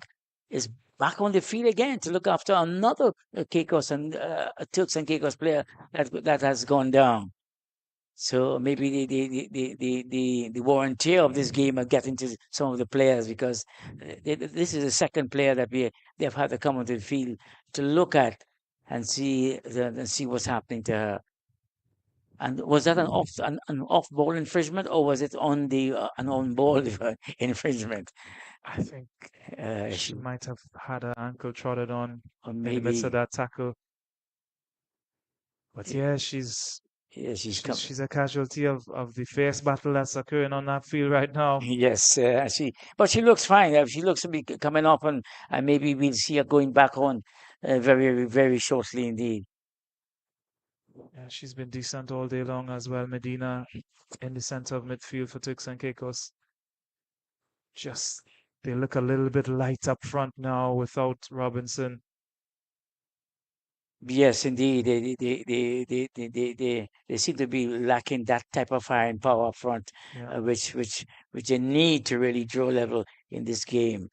is back on the field again to look after another Caicos and Turks and Caicos player that has gone down. So maybe the warranty of this game are getting to some of the players, because this is the second player that they've had to come onto the field to look at and see what's happening to her. And was that an off ball infringement, or was it on the an on ball infringement? I think she might have had her ankle trodden on or in the midst of maybe that tackle. But yeah, she's a casualty of the fierce battle that's occurring on that field right now. Yes, but she looks fine. She looks to be coming up, and maybe we'll see her going back on very, very shortly indeed. Yeah, she's been decent all day long as well. Medina in the center of midfield for Turks and Caicos. Just, they look a little bit light up front now without Robinson. Yes, indeed. They seem to be lacking that type of firepower up front, Yeah. which they need to really draw level in this game.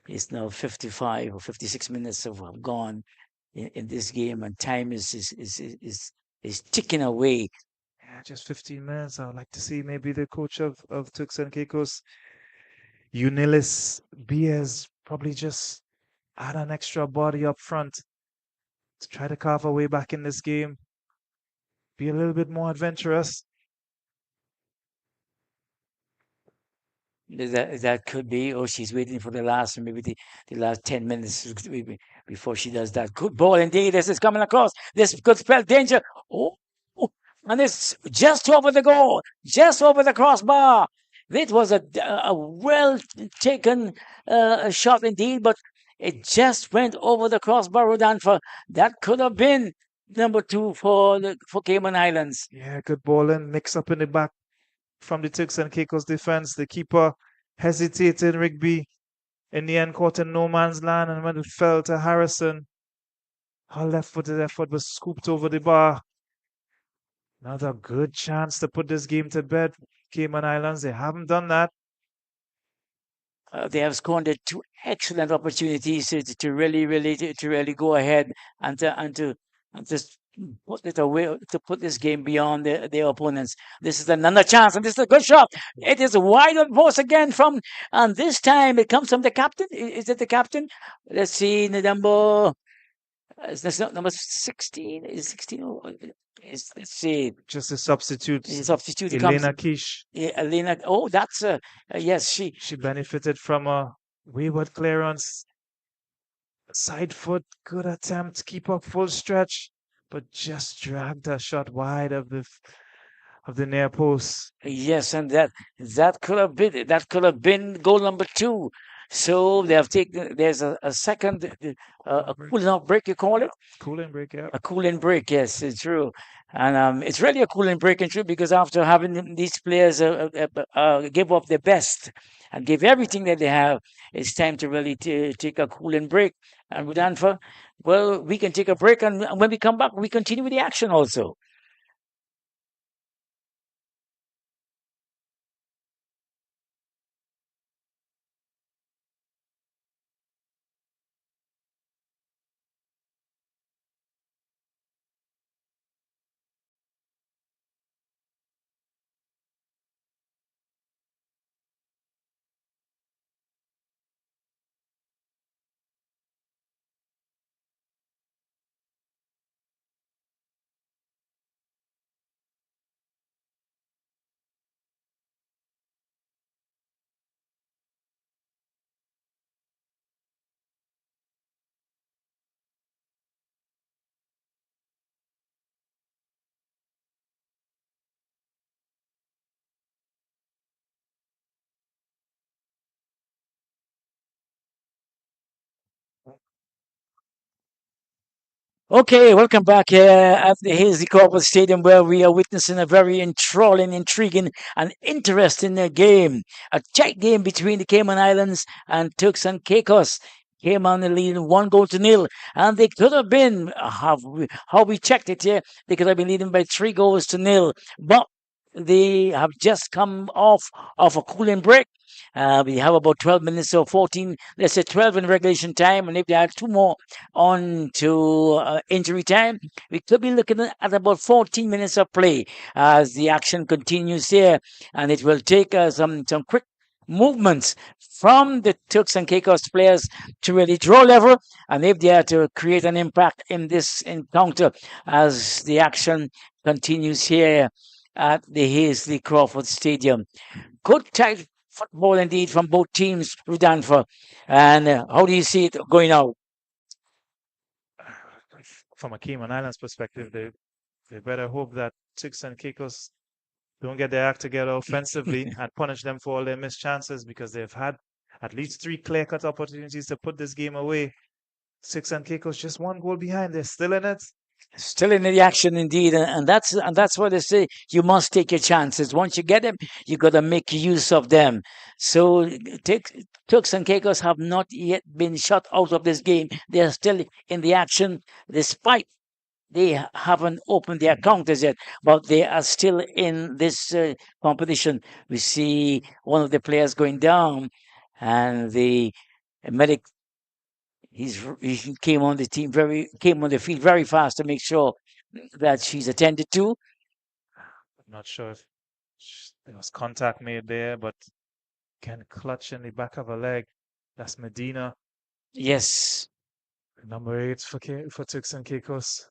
It's now 55 or 56 minutes have gone in this game, and time is ticking away. Yeah, just 15 minutes. I would like to see maybe the coach of Turks and Caicos, Unilis Bias, probably just add an extra body up front to try to carve a way back in this game. Be a little bit more adventurous. That could be, or she's waiting for the last, maybe the last 10 minutes before she does that. Good ball indeed. This is coming across. This could spell danger. Oh, and it's just over the goal, just over the crossbar. It was a well taken shot indeed, but it just went over the crossbar, Rodanfa. That could have been number 2 for Cayman Islands. Yeah, good ball and mix up in the back from the Turks and Caicos defense. The keeper hesitated, Rigby. In the end, caught in no man's land, and when it fell to Harrison, her left-footed effort was scooped over the bar. Another good chance to put this game to bed. Cayman Islands, they haven't done that. They have squandered 2 excellent opportunities to really go ahead and to put it away, to put this game beyond their opponents. This is another chance, and this is a good shot. It is wide on post again and this time it comes from the captain. Is it the captain? Let's see, the number. It's not number 16. Is 16? Let's see. Just a substitute. Substitute. Elena Kish. Elena. Oh, that's yes. She benefited from a wayward clearance. Side foot, good attempt, keep up full stretch, but just dragged a shot wide of the near post. Yes, and that could have been goal number 2. So they have taken. There's a second, a cooling off break. You call it? Cooling break, yeah. A cooling break. Yes, it's true, and it's really a cooling break, and true, because after having these players give up their best and give everything that they have, it's time to really take a cooling break. And with Anfa, well, we can take a break, and when we come back, we continue with the action also. Okay, welcome back here at the Hazy Corporate Stadium, where we are witnessing a very enthralling, intriguing, and interesting game. A tight game between the Cayman Islands and Turks and Caicos. Cayman leading 1 goal to nil, and they could have been, how we checked it here, they could have been leading by 3 goals to nil, but they have just come off a cooling break. We have about 12 minutes or 14, let's say 12 in regulation time, and if they add two more on to injury time, we could be looking at about 14 minutes of play as the action continues here, and it will take some quick movements from the Turks and Caicos players to really draw level, and if they are to create an impact in this encounter as the action continues here at the Hazley Crawford Stadium. Good tight football indeed from both teams, Rudanfa. And how do you see it going out? From a Cayman Islands perspective, they better hope that Turks and Caicos don't get their act together offensively and punish them for all their missed chances, because they've had at least 3 clear-cut opportunities to put this game away. Turks and Caicos just 1 goal behind. They're still in it. Still in the action indeed, and that's what they say. You must take your chances. Once you get them, you got to make use of them. So Turks and Caicos have not yet been shut out of this game. They are still in the action, despite they haven't opened their counters yet, but they are still in this competition. We see one of the players going down, and the medic he came on the field very fast to make sure that she's attended to. I'm not sure if there was contact made there, but can clutch in the back of her leg. That's Medina, Yes, number 8 for Turks and Caicos.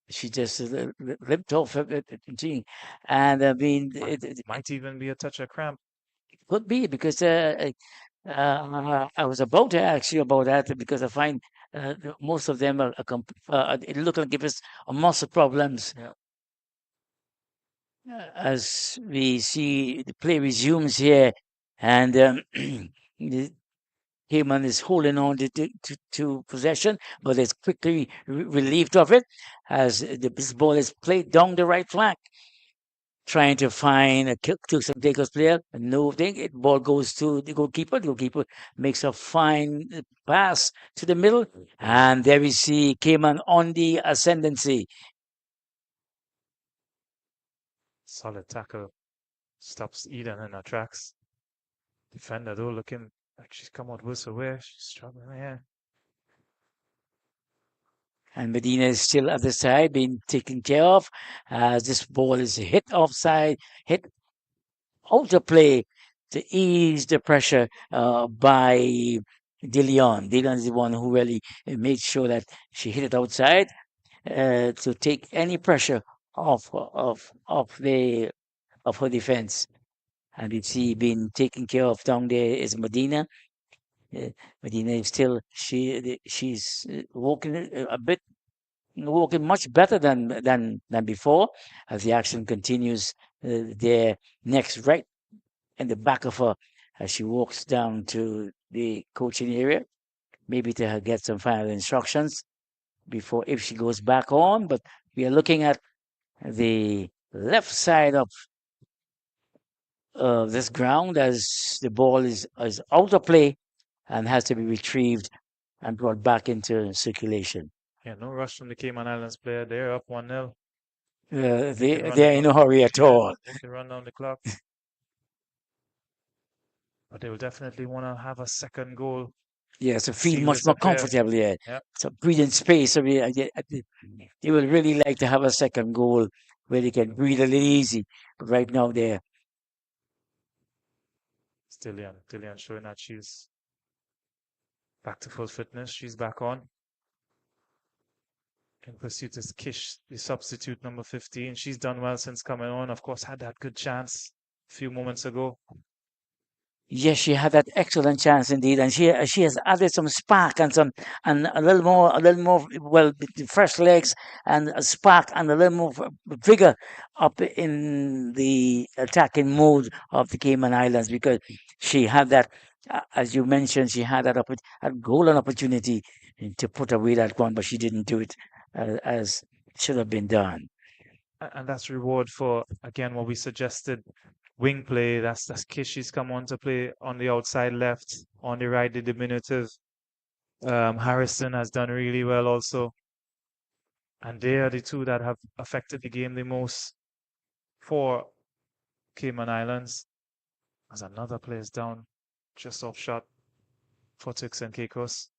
she just limped off and I mean it Might even be a touch of cramp. could be because I was about to ask you about that because I find most of them it look like it was muscle problems. Yeah. As we see the play resumes here, and the Cayman is holding on to possession, but is quickly relieved of it as this ball is played down the right flank, trying to find a Turks and Caicos player. No thing. It ball goes to the goalkeeper. The goalkeeper makes a fine pass to the middle, and there we see Cayman on the ascendancy. Solid tackle. Stops Eden in her tracks. Defender though looking like she's come out worse away. She's struggling here. And Medina is still at the side, being taken care of. As this ball is hit offside, hit out of play to ease the pressure by DeLeon. DeLeon is the one who really made sure that she hit it outside to take any pressure off her defense. And we see being taken care of down there is Medina. Medina is still she's walking a bit, walking much better than before as the action continues. There next, right in the back of her, as she walks down to the coaching area, maybe to get some final instructions before if she goes back on. But we are looking at the left side of this ground as the ball is out of play and has to be retrieved and brought back into circulation. Yeah, no rush from the Cayman Islands player. They're up 1-0. They're in a hurry at all. They can run down the clock. But they will definitely want to have a second goal. Yeah, so feel See much this more up here. comfortable. Yeah, Yeah. so breathing space. So they will really like to have a second goal where they can breathe a little easy. But right now they're Dillian showing that she's back to full fitness. She's back on. In pursuit is Kish, the substitute number 15. She's done well since coming on. Of course, had that good chance a few moments ago. yes, she had that excellent chance indeed, and she has added some spark and a little more well the fresh legs and a spark and a little more vigor up in the attacking mode of the Cayman Islands because she had that as you mentioned, she had that a golden opportunity to put away that one, but she didn't do it as should have been done. And that's reward for, again, what we suggested, wing play. That's Kishi's come on to play on the outside left, on the right, the diminutive. Harrison has done really well also. And they are the two that have affected the game the most for Cayman Islands. As another player's down, just off shot for Turks and Caicos.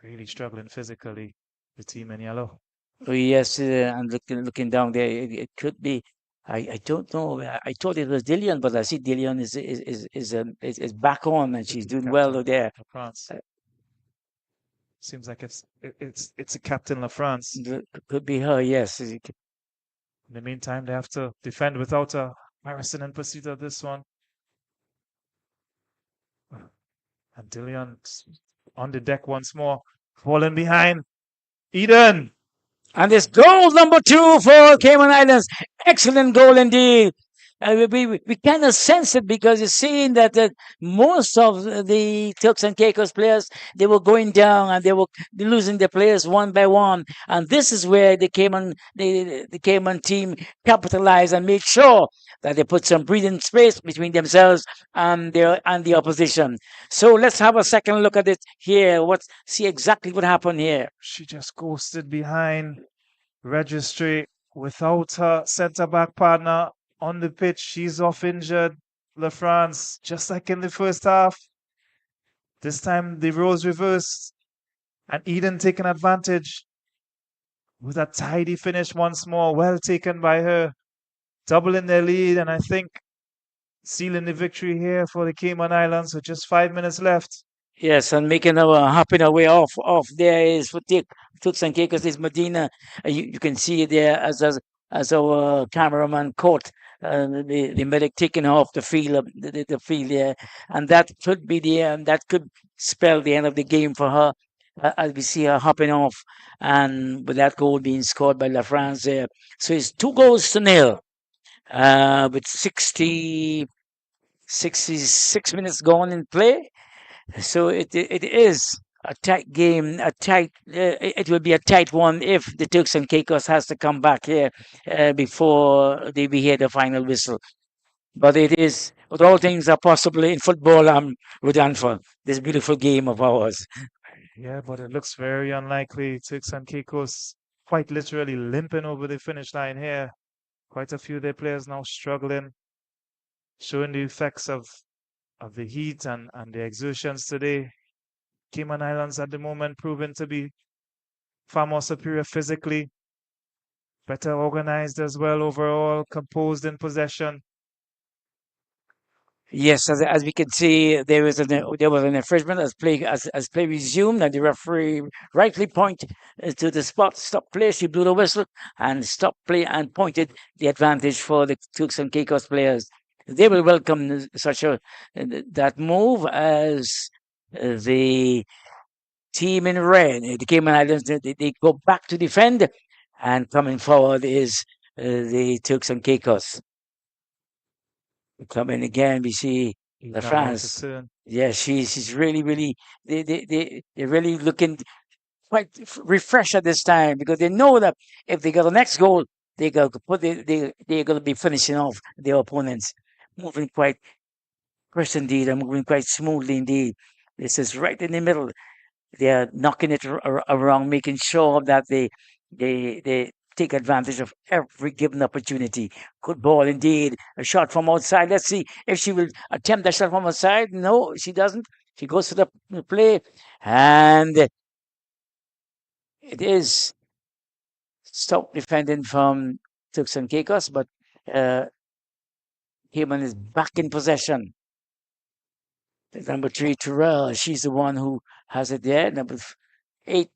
Really struggling physically, the team in yellow. Oh, yes, and looking down there, it could be. I don't know. I thought it was Dillian, but I see Dillian is back on, and she's doing well there. France. Seems like it's a Captain La France. Could be her, yes. In the meantime, they have to defend without a Harrison in pursuit of this one. And Dillian on the deck once more, falling behind. Eden! And this goal number 2 for Cayman Islands. Excellent goal indeed. We kind of sense it because you're seeing that most of the Turks and Caicos players, they were going down and they were losing their players one by one. And this is where the Cayman team capitalized and made sure that they put some breathing space between themselves and the opposition. So let's have a second look at it here. See exactly what happened here. She just ghosted behind registry without her centre-back partner on the pitch. She's off injured. La France, just like in the first half. This time the roles reversed. And Eden taking advantage with a tidy finish once more. Well taken by her. Doubling their lead, and I think sealing the victory here for the Cayman Islands with just 5 minutes left. Yes, and making our hopping our way off there is for Turks and Caicos is Medina. You can see there as our cameraman caught the medic taking off the field there, and that could be that could spell the end of the game for her. As we see her hopping off, and with that goal being scored by La France there, so it's 2-0 with 66 minutes gone in play. So it is a tight game, it will be a tight one if the Turks and Caicos has to come back here before we hear the final whistle. But all things are possible in football, Rodolfo, this beautiful game of ours. Yeah, but it looks very unlikely. Turks and Caicos quite literally limping over the finish line here. Quite a few of their players now struggling, showing the effects of the heat and the exertions today. Cayman Islands at the moment proven to be far more superior physically, better organized as well overall, composed in possession. Yes, as we can see, there was an infringement as play resumed, and the referee rightly pointed to the spot, stop play. She blew the whistle and stopped play and pointed the advantage for the Turks and Caicos players. They will welcome that move as the team in red, the Cayman Islands, they go back to defend, and coming forward is the Turks and Caicos. Coming again, we see La France. Yeah, she's really they're really looking quite refreshed at this time because they know that if they get the next goal, they're going to be finishing off their opponents, moving quite crisp indeed, and moving quite smoothly indeed. This is right in the middle. They're knocking it around, making sure that they take advantage of every given opportunity. Good ball indeed. A shot from outside. Let's see if she will attempt that shot from outside. No, she doesn't. She goes to the play, and it is stop defending from Turks and Caicos, but Cayman is back in possession. Number 3, Terrell, she's the one who has it there. Number 8.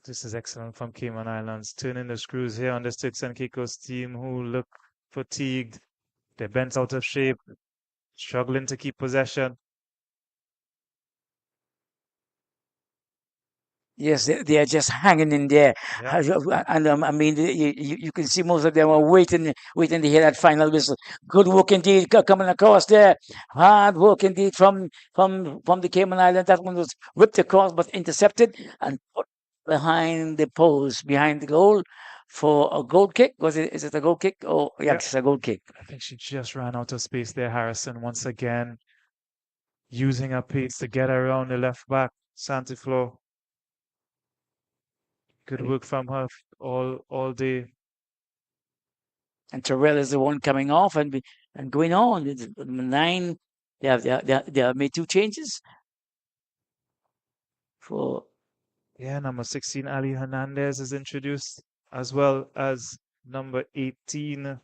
This is excellent from Cayman Islands, turning the screws here on the Turks and Caicos team who look fatigued. They're bent out of shape, struggling to keep possession. Yes, they are just hanging in there, Yeah. and I mean, you can see most of them are waiting to hear that final whistle. Good work indeed, coming across there. Hard work indeed from the Cayman Islands. That one was whipped across, but intercepted and put behind the post, behind the goal for a goal kick. Was it? Is it a goal kick? Oh, yeah, Yeah. it's a goal kick. I think she just ran out of space there, Harrison, once again, using her pace to get around the left back, Santiflo. Good work from her all day. And Terrell is the one coming off and going on. It's 9. They have made 2 changes for. Yeah, number 16, Ali Hernandez is introduced, as well as number 18,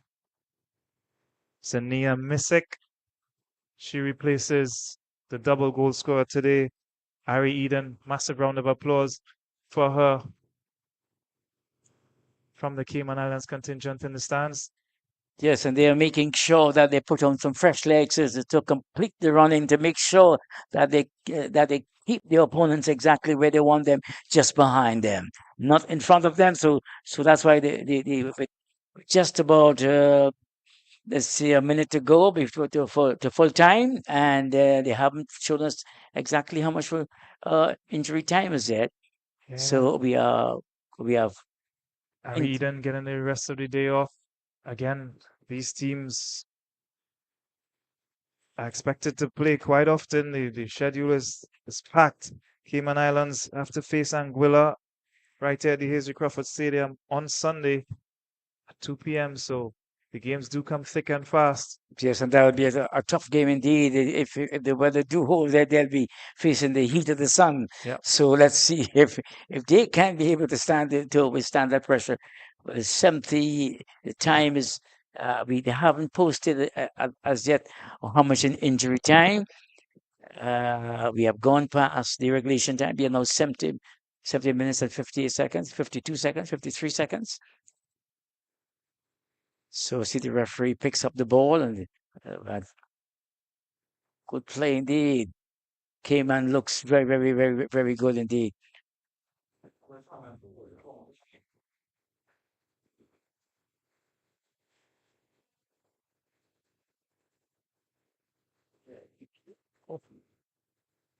Zania Misek. She replaces the double goal scorer today, Ari Eden. Massive round of applause for her from the Cayman Islands contingent in the stands. Yes, and they are making sure that they put on some fresh legs to complete the running, to make sure that they keep the opponents exactly where they want them, just behind them, not in front of them. So that's why they with just about let's see, a minute to go before to full time, and they haven't shown us exactly how much for injury time is yet. Yeah. So we have Ari Eden getting the rest of the day off. Again, these teams are expected to play quite often. The schedule is packed. Cayman Islands have to face Anguilla right here at the Hazy Crawford Stadium on Sunday at 2 p.m. So the games do come thick and fast. Yes, and that would be a tough game indeed. If the weather do hold, they'll be facing the heat of the sun. Yeah. So let's see if they can be able to withstand that pressure. But it's 70. The time is they haven't posted as yet how much in injury time. We have gone past the regulation time. We are now 70 minutes and 58 seconds, 52 seconds, 53 seconds. So see the referee picks up the ball and good play indeed. Cayman looks very, very, very, very good indeed.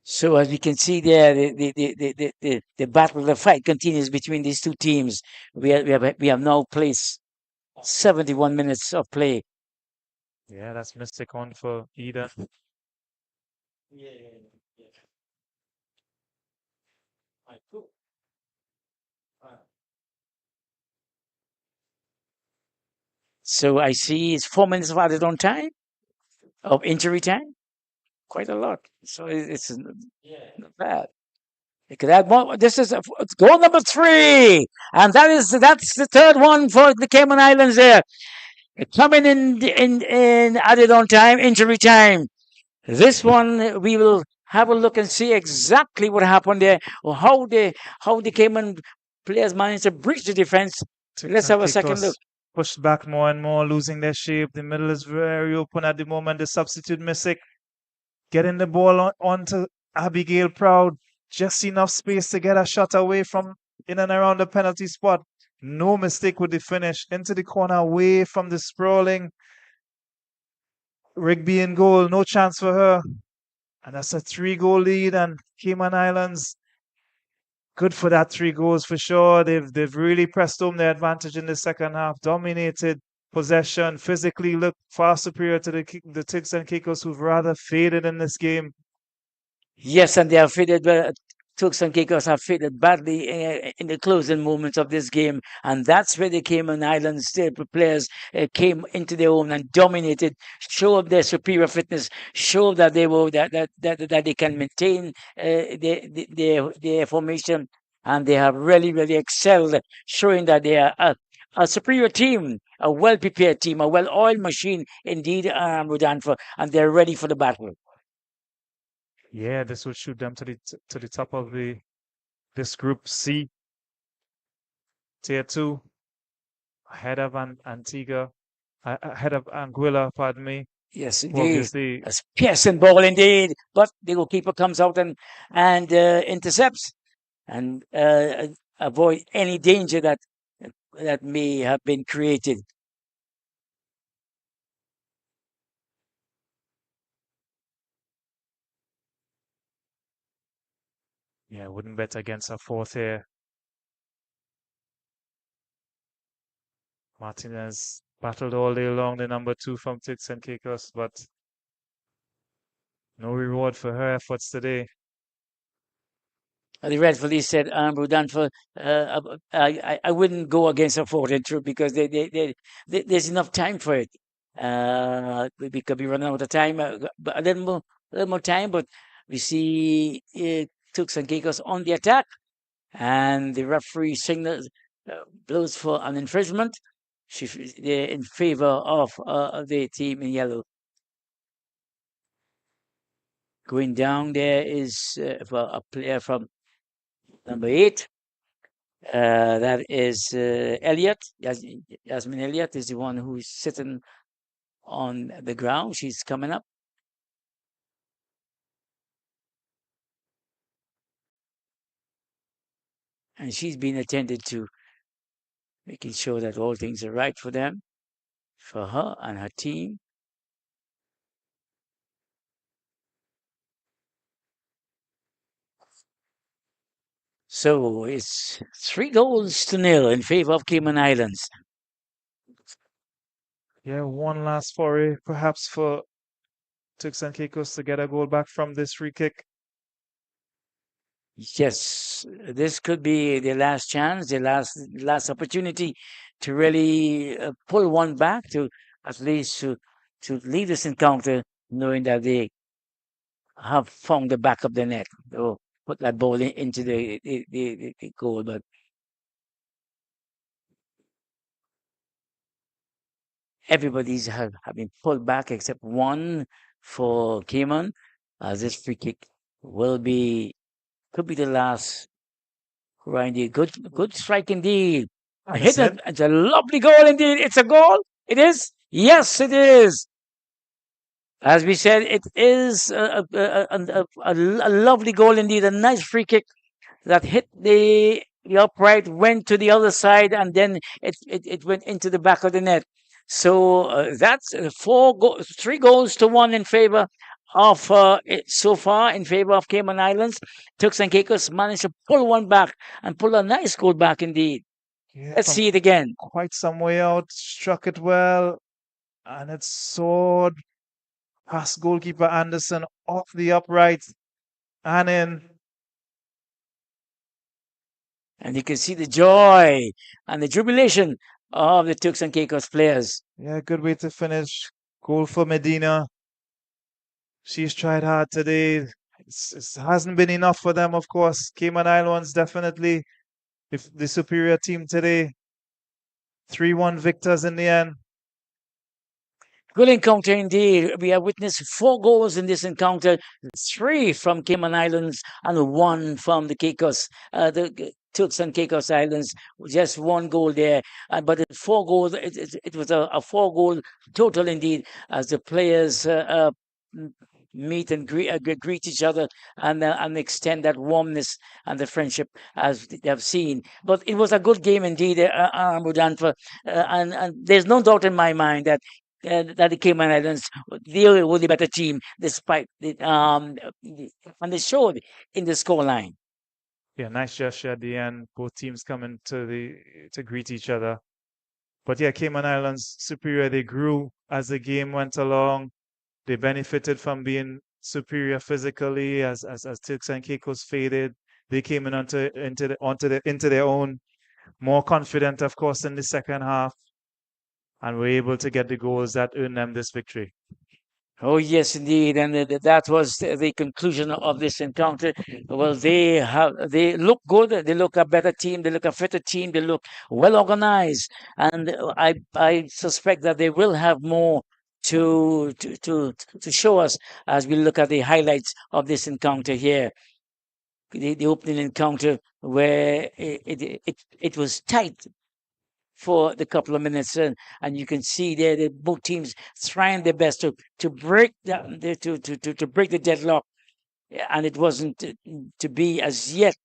So as we can see there, the battle, the fight continues between these two teams. We have now placed 71 minutes of play. Yeah, that's Mystic on for Eden. So I see it's 4 minutes of added on time of injury time. Quite a lot. So it's not bad. You could add more. This is goal number 3, and that's the third one for the Cayman Islands. There, coming in added on time, injury time. This one we will have a look and see exactly what happened there, or how the Cayman players managed to breach the defense. Let's have a second look. Pushed back more and more, losing their shape. The middle is very open at the moment. The substitute Mystic getting the ball onto Abigail Proud. Just enough space to get a shot away from in and around the penalty spot. No mistake with the finish. Into the corner, away from the sprawling Rigby in goal. No chance for her. And that's a 3-goal lead. And Cayman Islands, good for that 3 goals for sure. They've really pressed home their advantage in the second half. Dominated possession. Physically looked far superior to the Turks and Caicos, who've rather faded in this game. Yes, and they have faded. Turks and Caicos have faded badly in the closing moments of this game, and that's where the Cayman Islands players came into their own and dominated, showed their superior fitness, showed that they were that they can maintain their formation, and they have really excelled, showing that they are a superior team, a well prepared team, a well oiled machine indeed, Rodolfo, and they're ready for the battle. Yeah, this will shoot them to the top of this group C, tier 2, ahead of Antigua, ahead of Anguilla, pardon me. Yes, indeed. Obviously, a piercing ball indeed, but the goalkeeper comes out and intercepts, and avoid any danger that may have been created. Yeah, wouldn't bet against a fourth here. Martinez battled all day long, the number 2 from Turks and Caicos, but no reward for her efforts today. They rightfully said, Rudanford, I wouldn't go against a fourth and true because there's enough time for it. We could be running out of time, but a little more time, but we see Turks and Caicos on the attack, and the referee signals blows for an infringement. They're in favor of the team in yellow. Going down there is a player from number 8. That is Elliot. Yasmin Elliot is the one who is sitting on the ground. She's coming up. And she's being attended to, making sure that all things are right for them, for her and her team. So it's 3-0 in favor of Cayman Islands. Yeah, one last foray, perhaps for Turks and Caicos to get a goal back from this free kick. Yes, this could be the last chance, the last opportunity to really pull one back, to at least to lead this encounter, knowing that they have found the back of the net, or put that ball into the goal. But everybody's have been pulled back except one for Cayman, as this free kick could be the last. Randy, good strike indeed. A hit, it's a lovely goal indeed. It's a goal. It is. Yes, it is. As we said, it is a lovely goal indeed. A nice free kick that hit the upright, went to the other side, and then it went into the back of the net. So that's 3 goals to 1 in favor of so far in favor of Cayman Islands. Turks and Caicos managed to pull one back and pull a nice goal back indeed. Yeah, Let's see it again. Quite some way out, struck it well, and it soared past goalkeeper Anderson off the upright and in. And you can see the joy and the jubilation of the Turks and Caicos players. Yeah, good way to finish. Goal for Medina. She's tried hard today. It hasn't been enough for them, of course. Cayman Islands definitely the superior team today. 3-1 victors in the end. Good encounter indeed. We have witnessed 4 goals in this encounter, 3 from Cayman Islands and 1 from the Caicos, the Turks and Caicos Islands. Just 1 goal there, but 4 goals. It was a 4-goal total indeed, as the players meet and greet each other and extend that warmness and the friendship as they have seen. But it was a good game indeed, Mudanfa, and there's no doubt in my mind that the Cayman Islands, they were the better team, despite and they showed in the scoreline. Yeah, nice gesture at the end. Both teams coming to greet each other. But yeah, Cayman Islands superior. They grew as the game went along. They benefited from being superior physically as Turks and Caicos faded. They came in into their own, more confident, of course, in the second half, and were able to get the goals that earned them this victory. Oh yes, indeed, and that was the conclusion of this encounter. Well, they look good. They look a better team. They look a fitter team. They look well organized, and I suspect that they will have more to show us as we look at the highlights of this encounter here. The opening encounter where it was tight for the couple of minutes, and you can see there that both teams trying their best to break to break the deadlock, and it wasn't to be as yet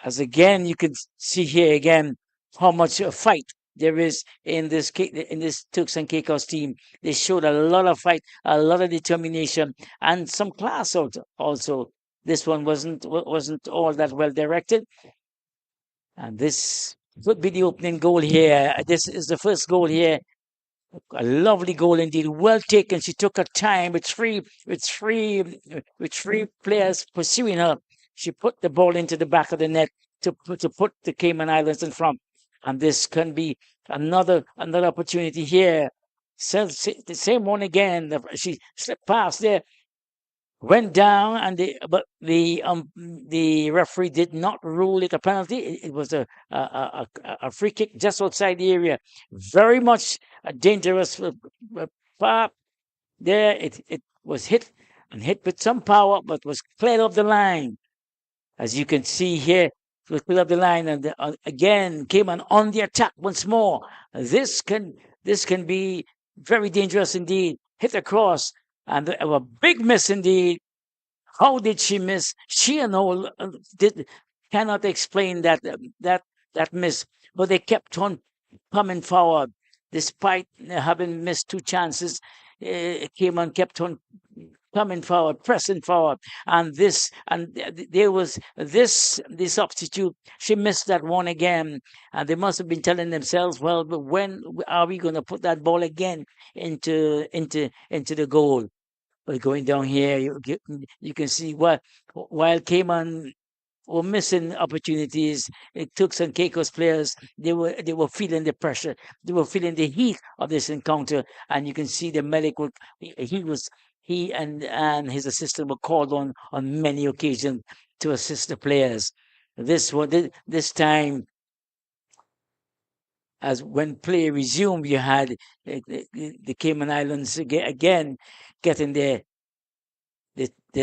as again you can see here again how much fight there is in this Turks and Caicos team. They showed a lot of fight, a lot of determination, and some class also. This one wasn't all that well directed, and this could be the opening goal here. This is the first goal here. A lovely goal indeed, well taken. She took her time with three players pursuing her. She put the ball into the back of the net to put the Cayman Islands in front, and this can be another opportunity here. So the same one again. She slipped past there, went down, and the referee did not rule it a penalty. It was a free kick just outside the area. Very much a dangerous part there. It was hit with some power, but was cleared off the line. As you can see here, it was cleared off the line, and again Cayman on the attack once more. This can be very dangerous indeed. Hit across, and a big miss indeed. How did she miss? She and all cannot explain that miss, but they kept on coming forward despite having missed two chances. Cayman kept on coming forward, pressing forward, and there was this substitute. She missed that one again, and they must have been telling themselves, "Well, but when are we going to put that ball again into the goal?" But going down here, you can see while Cayman were missing opportunities, it took some Caicos players. They were feeling the pressure. They were feeling the heat of this encounter, and you can see the medic. He and his assistant were called on many occasions to assist the players. This time, as when play resumed, you had the Cayman Islands again getting the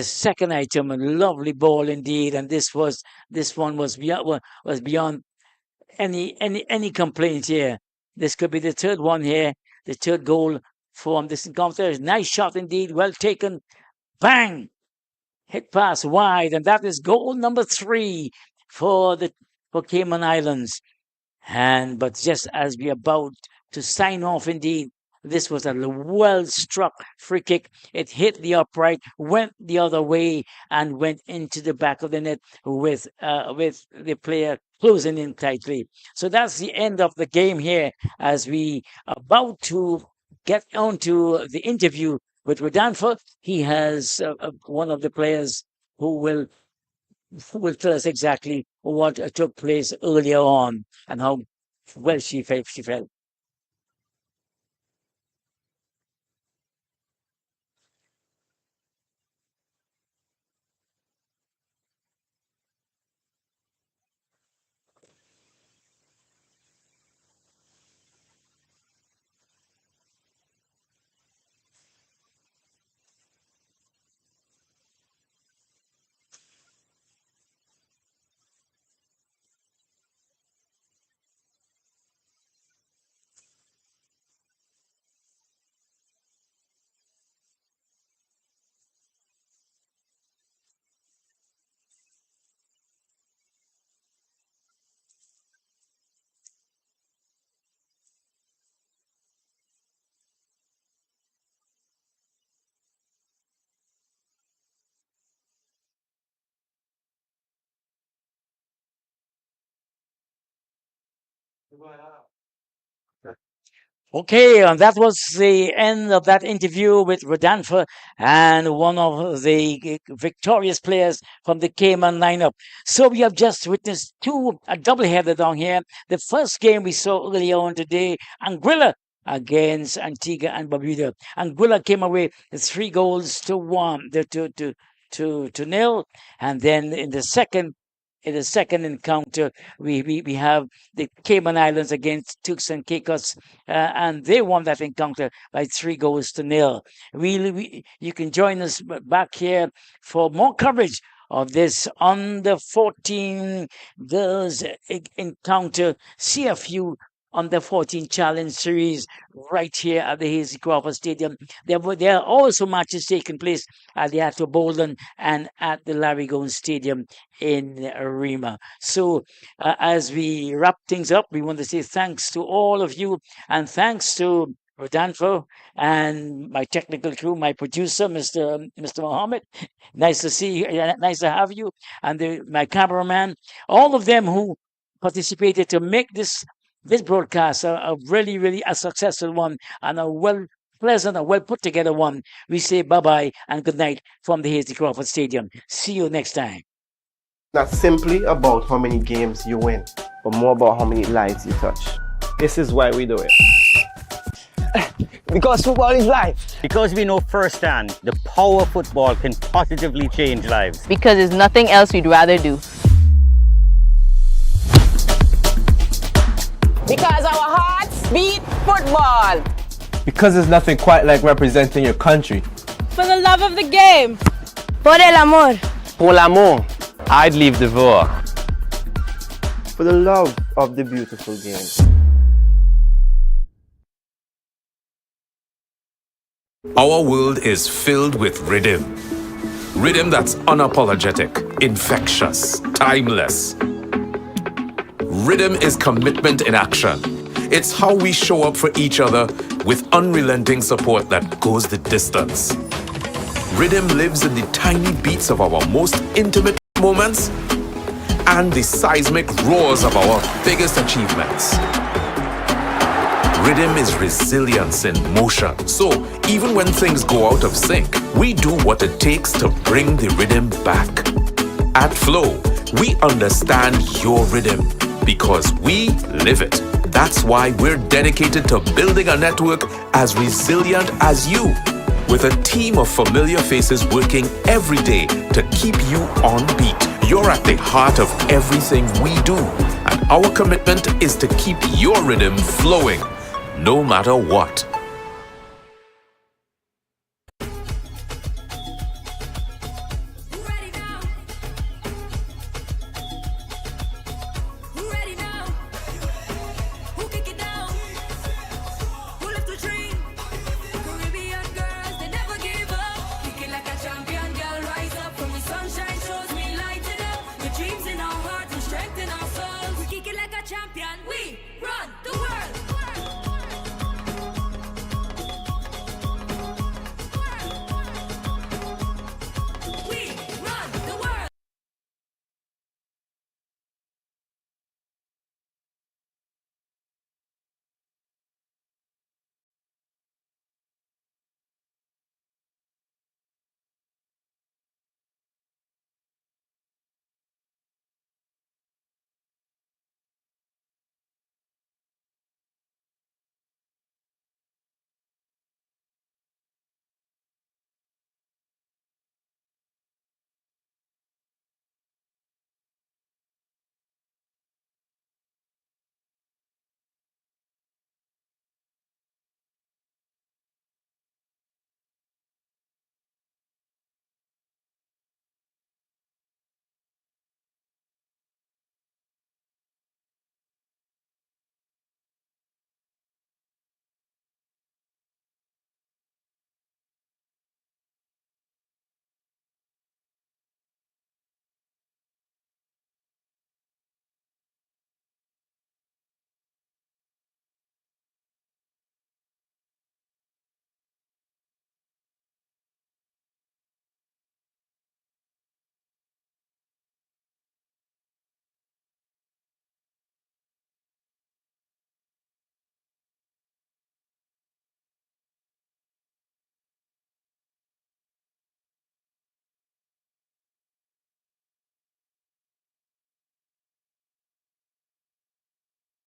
second item, a lovely ball indeed, and this one was beyond any complaint here. This could be the third one here, the third goal from this encounter. Nice shot indeed, well taken, bang, hit pass wide, and that is goal number 3 for Cayman Islands. But just as we are about to sign off, indeed, this was a well struck free kick. It hit the upright, went the other way, and went into the back of the net with the player closing in tightly. So that's the end of the game here, as we are about to get on to the interview with Rodolfo. He has one of the players who will tell us exactly what took place earlier on and how well she felt. Okay, and that was the end of that interview with Rodolfo and one of the victorious players from the Cayman lineup. So we have just witnessed a doubleheader down here. The first game we saw earlier on today, Anguilla against Antigua and Barbuda. Anguilla came away with 3 goals to 1, to nil, and then in the second encounter, we have the Cayman Islands against Turks and Caicos, and they won that encounter by 3 goals to nil. You can join us back here for more coverage of this under 14 girls encounter, CFU Under 14 Challenge Series right here at the Hazy Crawford Stadium. There are also matches taking place at the Atto Bolden and at the Larry Gomes Stadium in Rima. So as we wrap things up, we want to say thanks to all of you and thanks to Rodolfo and my technical crew, my producer, Mr. Mohammed. Nice to see you. Nice to have you. And my cameraman, all of them who participated to make this broadcast a really, really a successful one and a pleasant, a well put together one. We say bye-bye and good night from the Hazy Crawford Stadium. See you next time. Not simply about how many games you win, but more about how many lives you touch. This is why we do it. Because football is life. Because we know firsthand the power football can positively change lives. Because there's nothing else we'd rather do. Because our hearts beat football. Because there's nothing quite like representing your country. For the love of the game. Por el amor. Pour l'amour. I'd leave the war. For the love of the beautiful game. Our world is filled with rhythm. Rhythm that's unapologetic, infectious, timeless. Rhythm is commitment in action. It's how we show up for each other with unrelenting support that goes the distance. Rhythm lives in the tiny beats of our most intimate moments and the seismic roars of our biggest achievements. Rhythm is resilience in motion. So even when things go out of sync, we do what it takes to bring the rhythm back. At Flow, we understand your rhythm because we live it. That's why we're dedicated to building a network as resilient as you, with a team of familiar faces working every day to keep you on beat. You're at the heart of everything we do, and our commitment is to keep your rhythm flowing, no matter what.